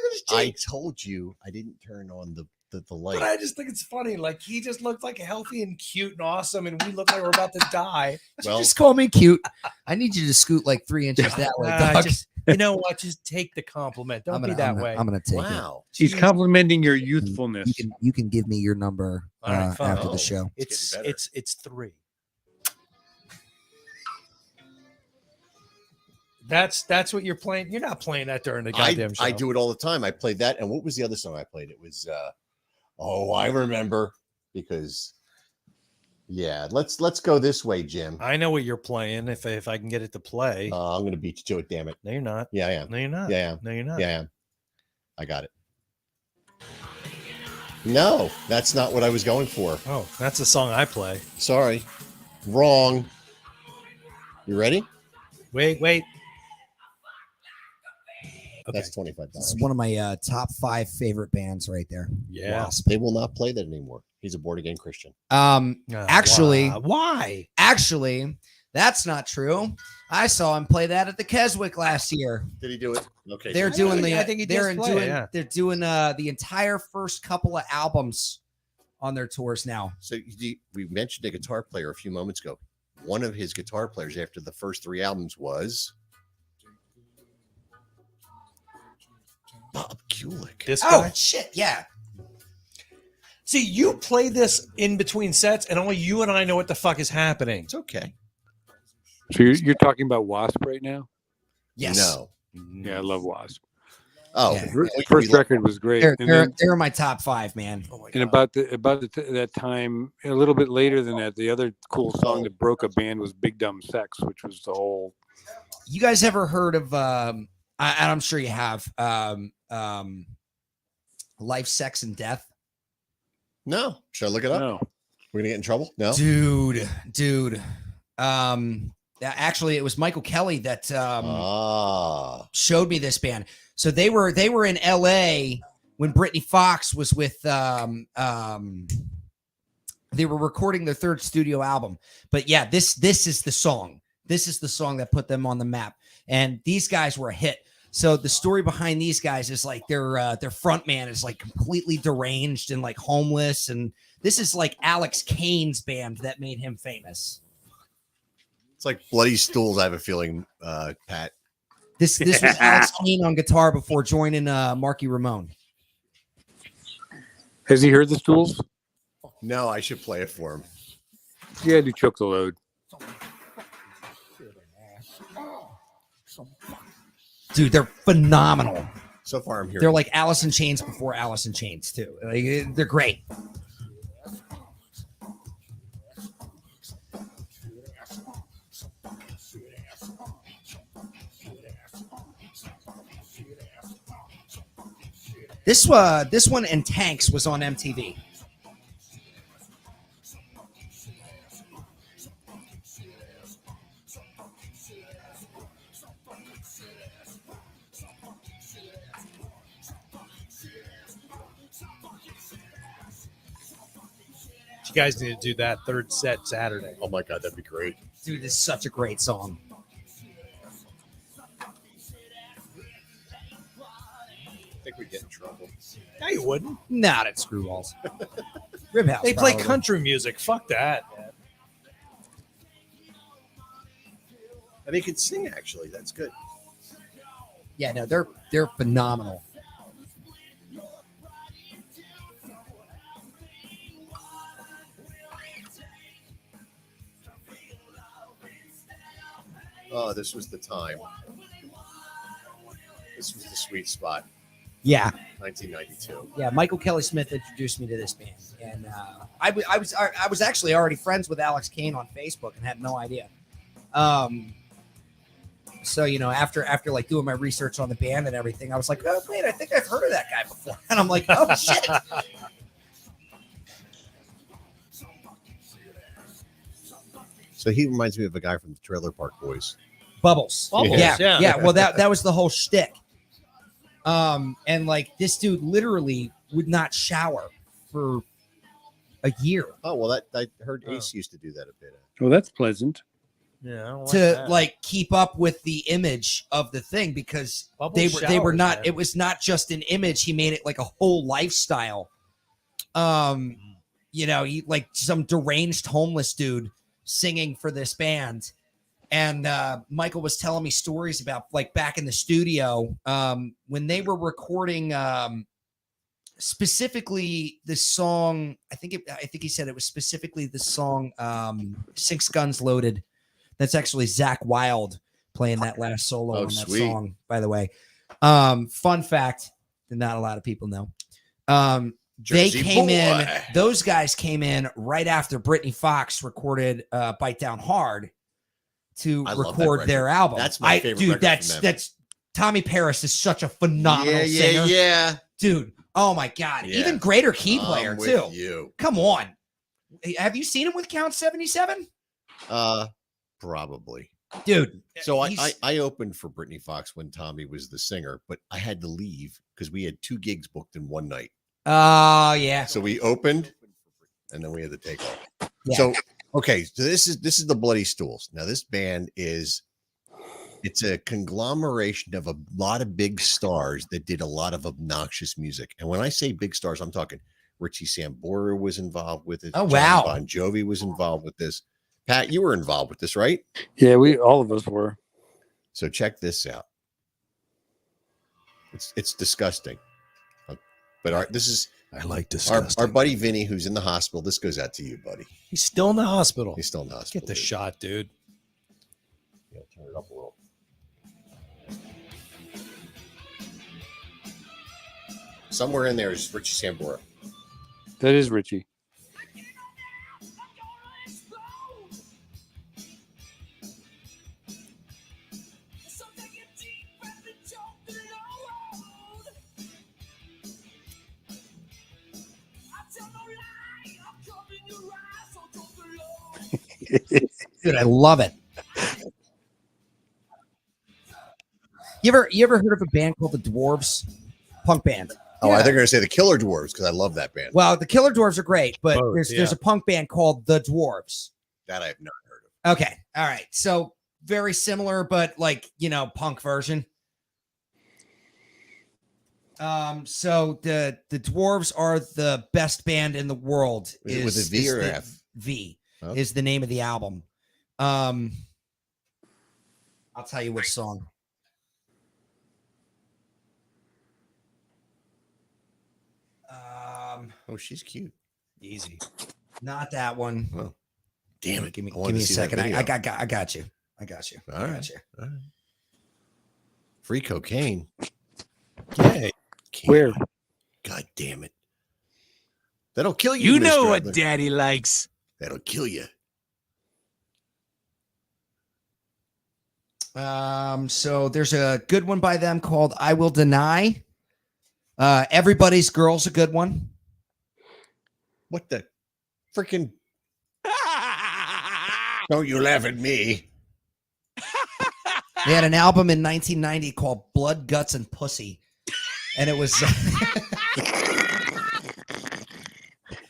at his I cheeks. told you I didn't turn on the light. But I just think it's funny. Like he just looks like healthy and cute and awesome, and we look like we're about to die. Well, Just call me cute. I need you to scoot like 3 inches that way, dog. You know what? Just take the compliment. Don't be that way. I'm gonna take wow. He's complimenting your youthfulness. You can give me your number All right, fine. after the show. It's 3. That's what you're playing. You're not playing that during the goddamn show. I do it all the time. I played that, and what was the other song I played? It was I remember, because let's go this way, Jim. I know what you're playing. If I can get it to play, I'm gonna beat you to it. Damn it! No, you're not. Yeah, I am. No, you're not. Yeah, I am. No, you're not. Yeah, I am. I got it. No, that's not what I was going for. Oh, that's the song I play. Sorry, wrong. You ready? Wait. That's $25. This is one of my top 5 favorite bands right there. Yeah. Wasp. They will not play that anymore. He's a born again Christian. Actually, why? Actually, that's not true. I saw him play that at the Keswick last year. Did he do it? Okay. They're so- doing I think he does play it, yeah. they're doing the entire first couple of albums on their tours now. So we mentioned a guitar player a few moments ago. One of his guitar players after the first 3 albums was Bob Kulick. This guy? Oh shit, yeah. See, you play this in between sets, and only you and I know what the fuck is happening. It's okay. So you're talking about Wasp right now? Yes. No. Yeah, I love Wasp. Oh, Yeah. The first record was great. They're my top 5, man. And about that time, a little bit later than that, the other cool song that broke a band was Big Dumb Sex, which was the whole. You guys ever heard of I'm sure you have Life, Sex, and Death? No. Should I look it up? No. We're gonna get in trouble? No. Dude. Actually, it was Michael Kelly that showed me this band. So they were in LA when Britney Fox was with they were recording their 3rd studio album. But yeah, this is the song. This is the song that put them on the map. And these guys were a hit. So the story behind these guys is like their front man is like completely deranged and like homeless. And this is like Alex Kane's band that made him famous. It's like Bloody Stools, I have a feeling, Pat. This was Alex Kane on guitar before joining Marky Ramone. Has he heard the Stools? No, I should play it for him. Yeah, do Choke the Load. Dude, they're phenomenal. So far, I'm hearing. They're like Alice in Chains before Alice in Chains too. Like, they're great. This one and Tanks was on MTV. You guys need to do that 3rd set Saturday. Oh my God, that'd be great. Dude, this is such a great song. I think we'd get in trouble. No, you wouldn't. Not at Screwballs. Ribhouse. They play probably. country music. Fuck that. And he could sing, actually. That's good. Yeah, no, they're phenomenal. Oh, this was the time. This was the sweet spot. Yeah. 1992. Yeah, Michael Kelly Smith introduced me to this band, and I was actually already friends with Alex Kane on Facebook and had no idea. So after like doing my research on the band and everything, I was like, oh wait, I think I've heard of that guy before, and I'm like, oh shit. So he reminds me of a guy from the Trailer Park Boys. Bubbles. Yeah. Yeah. Well, that was the whole shtick. And like this dude literally would not shower for a year. Oh well, I heard Ace used to do that a bit. Well, that's pleasant. Yeah, I don't like to that. like keep up with the image of the thing because Bubbles they were showers, not. man. It was not just an image. He made it like a whole lifestyle. He like some deranged homeless dude singing for this band. And Michael was telling me stories about like back in the studio when they were recording specifically the song. I think he said it was specifically the song 6 Guns Loaded. That's actually Zach Wilde playing that last solo Oh, on that sweet. song, by the way. Fun fact that not a lot of people know. They Jersey came boy. in, those guys came in right after Britney Fox recorded Bite Down Hard to I love that record their record. album. That's my favorite dude, record from them. that's Tommy Paris is such a phenomenal singer. Yeah. Dude, oh my God. Yeah. Even greater key player, I'm too. with you. Come on. Have you seen him with Count 77? Probably. Dude. So he's- I opened for Britney Fox when Tommy was the singer, but I had to leave because we had 2 gigs booked in one night. Oh, yeah. So we opened and then we had to take off. Yeah. So okay, so this is the Bloody Stools. Now this band it's a conglomeration of a lot of big stars that did a lot of obnoxious music. And when I say big stars, I'm talking Richie Sambora was involved with it. Oh, John wow. Bon Jovi was involved with this. Pat, you were involved with this, right? Yeah, all of us were. So check this out. It's disgusting. But this is I like our disgusting. buddy Vinny, who's in the hospital. This goes out to you, buddy. He's still in the hospital. He's still in the hospital. Get the dude. shot, dude. Yeah, turn it up a little. Somewhere in there is Richie Sambora. That is Richie. Dude, I love it. You ever heard of a band called the Dwarves? Punk band. Oh, I think you're gonna say the Killer Dwarves because I love that band. Well, the Killer Dwarves are great, but Both, there's a punk band called the Dwarves. That I have not heard of. Okay. All right. So very similar, but like, punk version. So the Dwarves are the best band in the world. Is it with a V or the F? V Okay. is the name of the album. I'll tell you which song. Oh, she's cute. Easy. Not that one. Well, damn it. Give me I wanted a to see that second. I video. got you. I got you. All I right. got you. All right. Free cocaine. Yay. Where? God damn it. That'll kill you. You know Mr. what Edler. Daddy likes. That'll kill you. So there's a good one by them called I Will Deny. Everybody's Girl's a good one. What the freaking? Don't you laugh at me. They had an album in 1990 called Blood, Guts, and Pussy. And it was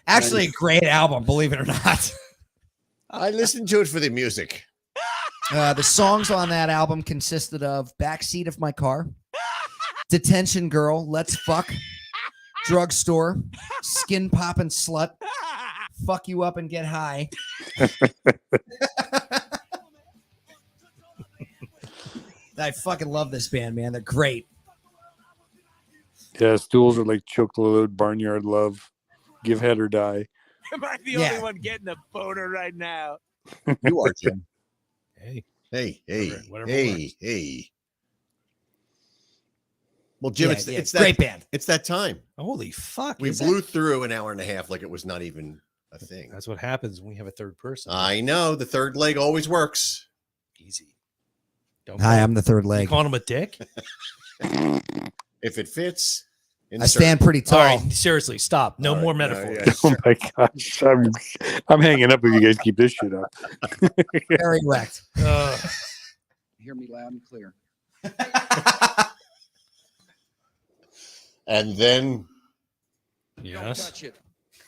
actually a great album, believe it or not. I listened to it for the music. The songs on that album consisted of Backseat of My Car, Detention Girl, Let's Fuck, Drugstore, Skin Poppin' Slut, Fuck You Up and Get High. I fucking love this band, man. They're great. Yeah, stools are like choke the load, barnyard love, give head or die. Am I the Yeah. only one getting a boner right now? You are, Jim. Hey. Hey. Whatever Hey. Well, Jim, Yeah, it's great that band. it's that time. Holy fuck. We is blew that- through an hour and a half like it was not even a thing. That's what happens when we have a third person. I know the third leg always works. Easy. Don't Hi, call- I'm the third you leg. calling him a dick? If it fits, I stand pretty All tall. right, seriously, stop. No All more right, metaphors. Oh my gosh, I'm hanging up if you guys keep this shit up. Very erect. Hear me loud and clear. And then Yes. Touch it.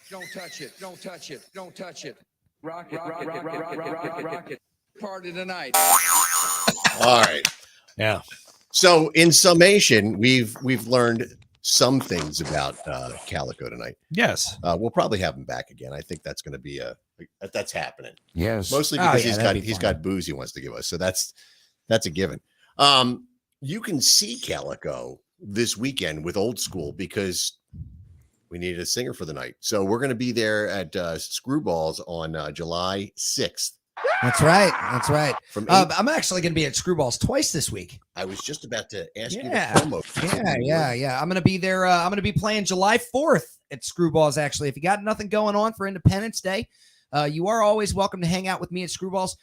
Don't touch it. Don't touch it. Don't touch it. Rock it. Party tonight. all right. Yeah. So in summation, we've learned some things about Calico tonight. Yes. We'll probably have him back again. I think that's going to be that's happening. Yes. Mostly Oh, because yeah, that'd be he's fun. got booze he wants to give us. So that's a given. You can see Calico this weekend with Old School because we needed a singer for the night. So we're going to be there at Screwballs on July 6th. That's right. That's right. From I'm actually going to be at Screwballs twice this week. I was just about to ask you to Yeah. promo. Yeah. I'm going to be there. I'm going to be playing July 4th at Screwballs. Actually, if you got nothing going on for Independence Day, you are always welcome to hang out with me at Screwballs.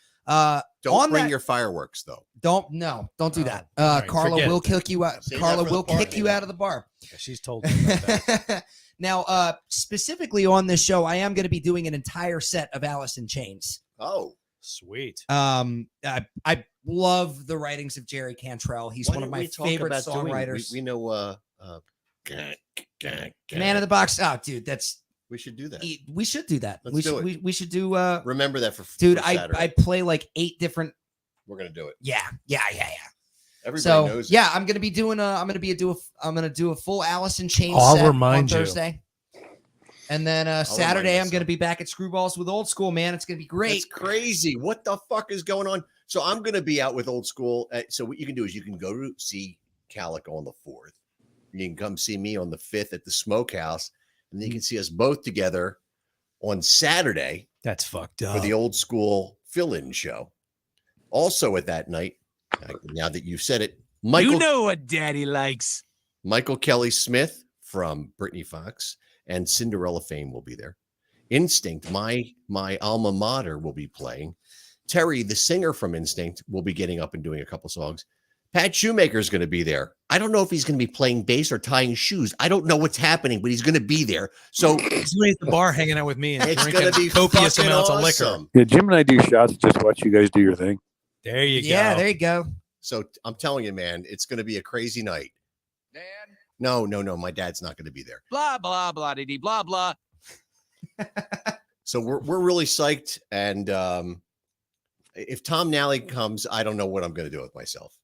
Don't bring your fireworks though. Don't do that. Carla will kick you out. Carla will kick you out of the bar. Yeah, she's told me about that. Now, specifically on this show, I am going to be doing an entire set of Alice in Chains. Oh, sweet. I love the writings of Jerry Cantrell. He's one of my favorite songwriters. We know Man in the Box. Oh, dude, we should do that. We should do that. Let's do it. We should do. Remember that for dude. for I Saturday. play like 8 different. We're gonna do it. Yeah. Everybody knows. Yeah, I'm gonna be doing. I'm gonna do a full Alice in Chains. I'll set remind on you. Thursday. And then Saturday, I'm going to be back at Screwballs with Old School, man. It's going to be great. It's crazy. What the fuck is going on? So I'm going to be out with Old School. So what you can do is you can go to see Calico on the 4th. You can come see me on the 5th at the Smokehouse. And then you can see us both together on Saturday. That's fucked up. For the Old School fill-in show. Also at that night, now that you've said it, Michael. You know what Daddy likes. Michael Kelly Smith from Brittany Fox and Cinderella fame will be there. Instinct, my alma mater, will be playing. Terry, the singer from Instinct, will be getting up and doing a couple songs. Pat Shoemaker is going to be there. I don't know if he's going to be playing bass or tying shoes. I don't know what's happening, but he's going to be there. So he's going to be at the bar hanging out with me and it's drinking going to be copious fucking amounts awesome. of liquor. Yeah, Jim and I do shots. Just watch you guys do your thing. There you go. Yeah, there you go. So I'm telling you, man, it's going to be a crazy night. No. My dad's not going to be there. Blah, blah, blah, dee, blah, blah. So we're really psyched. And if Tom Nally comes, I don't know what I'm going to do with myself.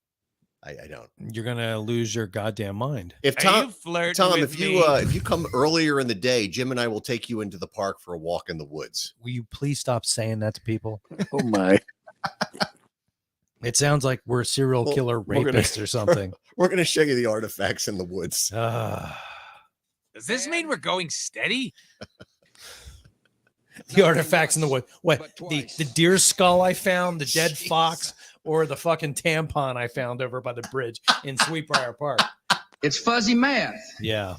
I don't. You're going to lose your goddamn mind. If Tom, if you come earlier in the day, Jim and I will take you into the park for a walk in the woods. Will you please stop saying that to people? Oh my. It sounds like we're serial killer rapists or something. We're going to show you the artifacts in the woods. Does this mean we're going steady? The artifacts in the wood. What? The deer skull I found, the dead fox, or the fucking tampon I found over by the bridge in Sweetbriar Park. It's fuzzy math. Yeah.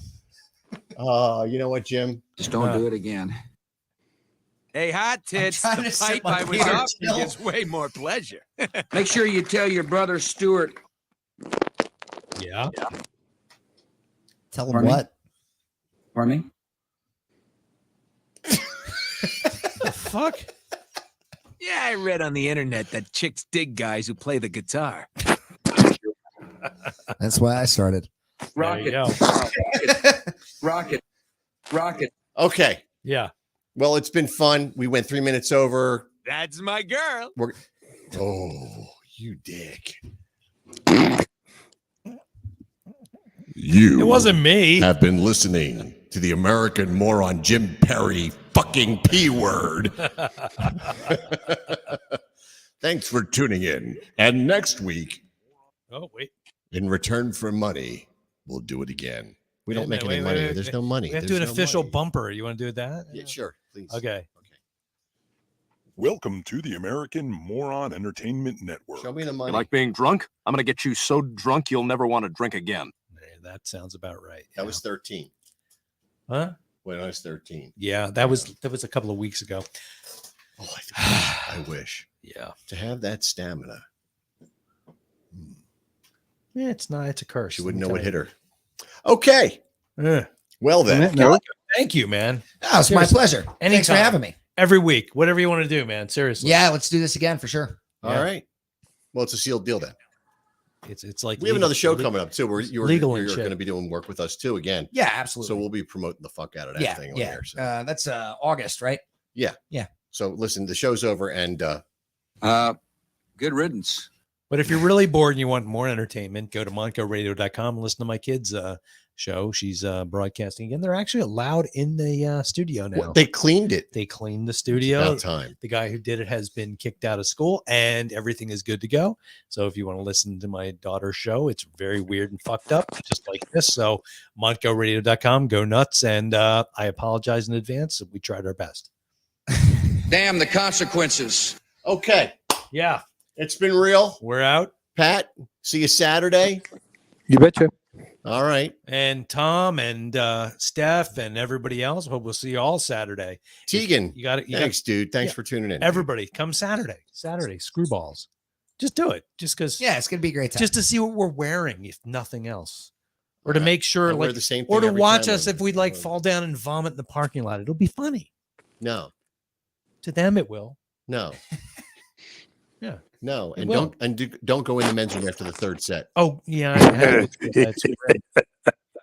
You know what, Jim? Just don't do it again. Hey, hot tits, trying to the sip pipe my I was beer up still. gives way more pleasure. Make sure you tell your brother Stuart. Yeah. Tell him Pardon me? what? Pardon me? The fuck? Yeah, I read on the internet that chicks dig guys who play the guitar. That's why I started. There you go. Rocket. Okay. Yeah. Well, it's been fun. We went 3 minutes over. That's my girl. Oh, you dick. You It wasn't me. have been listening to the American moron Jim Perry fucking P word. Thanks for tuning in. And next week, Oh, wait. in return for money, we'll do it again. We don't make any Wait, money. wait, There's wait. no money. We have to do There's an no official money. bumper. You want to do that? Yeah, sure, please. Okay. Welcome to the American Moron Entertainment Network. Show me the money. You like being drunk? I'm going to get you so drunk you'll never want to drink again. That sounds about right. That was 13. Huh? When I was 13. Yeah, that was a couple of weeks ago. Oh, I wish. Yeah. To have that stamina. Yeah, it's not. It's a curse. She wouldn't let know me what tell hit her. Okay. you. Well then. Thank you, man. Oh, it's my pleasure. Thanks for Anytime. having me. Every week, whatever you want to do, man. Seriously. Yeah, let's do this again for sure. All right. Well, it's a sealed deal then. It's like We have another show coming up too. Where you're legal and going shit. to be doing work with us too again. Yeah, absolutely. So we'll be promoting the fuck out of that Yeah, thing on yeah. there. So. That's August, right? Yeah. Yeah. So listen, the show's over and Good riddance. But if you're really bored and you want more entertainment, go to montgoradio.com and listen to my kids' show. She's broadcasting again. They're actually allowed in the studio now. they cleaned it. They cleaned the It's studio. about time. The guy who did it has been kicked out of school and everything is good to go. So if you want to listen to my daughter's show, it's very weird and fucked up, just like this. So montgoradio.com, go nuts. And I apologize in advance. We tried our best. Damn the consequences. Okay. Yeah. It's been real. We're out. Pat, see you Saturday. You betcha. All right. And Tom and Steph and everybody else. Hope we'll see you all Saturday. Tegan, You got it. thanks, dude. Thanks for tuning in. Everybody, come Saturday. Saturday, screwballs. Just do it. Just because. Yeah, it's gonna be a great time. Just to see what we're wearing, if nothing else, or to make sure, I wear like, the same or thing to every watch time us I'm- if we'd like fall down and vomit in the parking lot. It'll be funny. No. To them, it will. No. Yeah. No. It And will. don't go in the men's room after the third set. Oh yeah. I had it.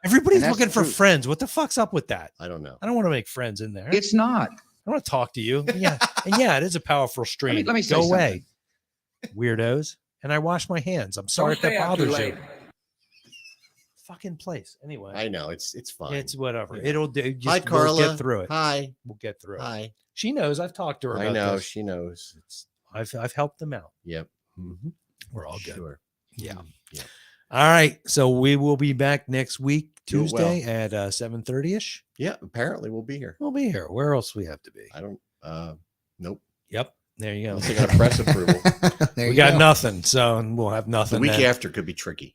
Everybody's And that's looking the for truth. friends. What the fuck's up with that? I don't know. I don't want to make friends in there. It's not. I want to talk to you. Yeah. And yeah, it is a powerful stream. let me say Go away, weirdos. And I wash my hands. I'm sorry if that bothers you. Fucking place. Anyway. I know. It's fine. It's whatever. Yeah. It'll do. Hi, We'll Carla. get through it. Hi. We'll get through it. Hi. She knows. I've talked to her. I about know. this. She knows. I've helped them out. Yep. Mm-hmm. We're all good. Sure. Yeah. Yeah. All right. So we will be back next week, Do it well. Tuesday at 7:30 ish. Yeah. Apparently we'll be here. We'll be here. Where else we have to be? I don't. Nope. Yep. There you go. Unless I got a press approval. There We you got go. nothing, so we'll have The nothing. week then. after could be tricky.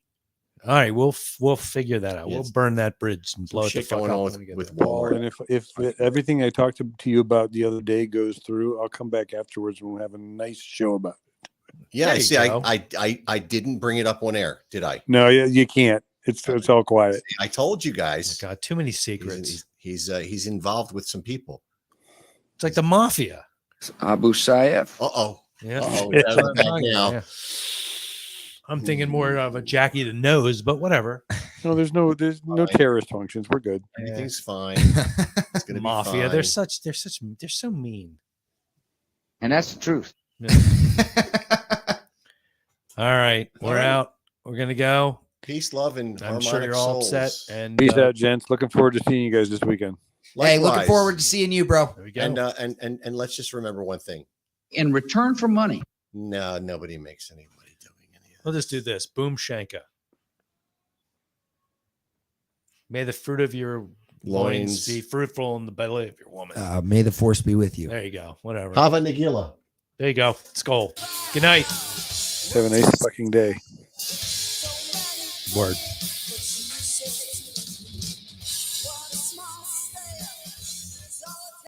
All right, we'll figure that out. Yeah, we'll burn that bridge and blow it the shit fuck going up on when we get with there. Well, and if everything I talked to you about the other day goes through, I'll come back afterwards and we'll have a nice show about it. Yeah. There you See, go. I didn't bring it up on air, did I? No, you can't. It's all quiet. I told you guys. God, too many secrets. He's involved with some people. It's like the mafia. Abu Sayyaf. Uh-oh. Yeah. Uh-oh. Yeah. That's back now. Yeah. I'm thinking more of a Jackie the Nose, but whatever. No, there's no terrorist functions. We're good. Everything's fine. It's gonna Mafia. be fine. They're so mean. And that's the truth. All right, we're All right. out. We're gonna go. Peace, love, and I'm sure harmonic you're all souls. upset. And Peace out, gents. Looking forward to seeing you guys this weekend. Hey, looking Likewise. forward to seeing you, bro. There we go. And let's just remember one thing. In return for money. No, nobody makes anybody doing any of We'll just do this. Boom Shanka. May the fruit of your loins Loins. be fruitful in the belly of your woman. May the force be with you. There you go. Whatever. Hava Nagila. There you go. Skull. Good night. Have a nice fucking day. Word.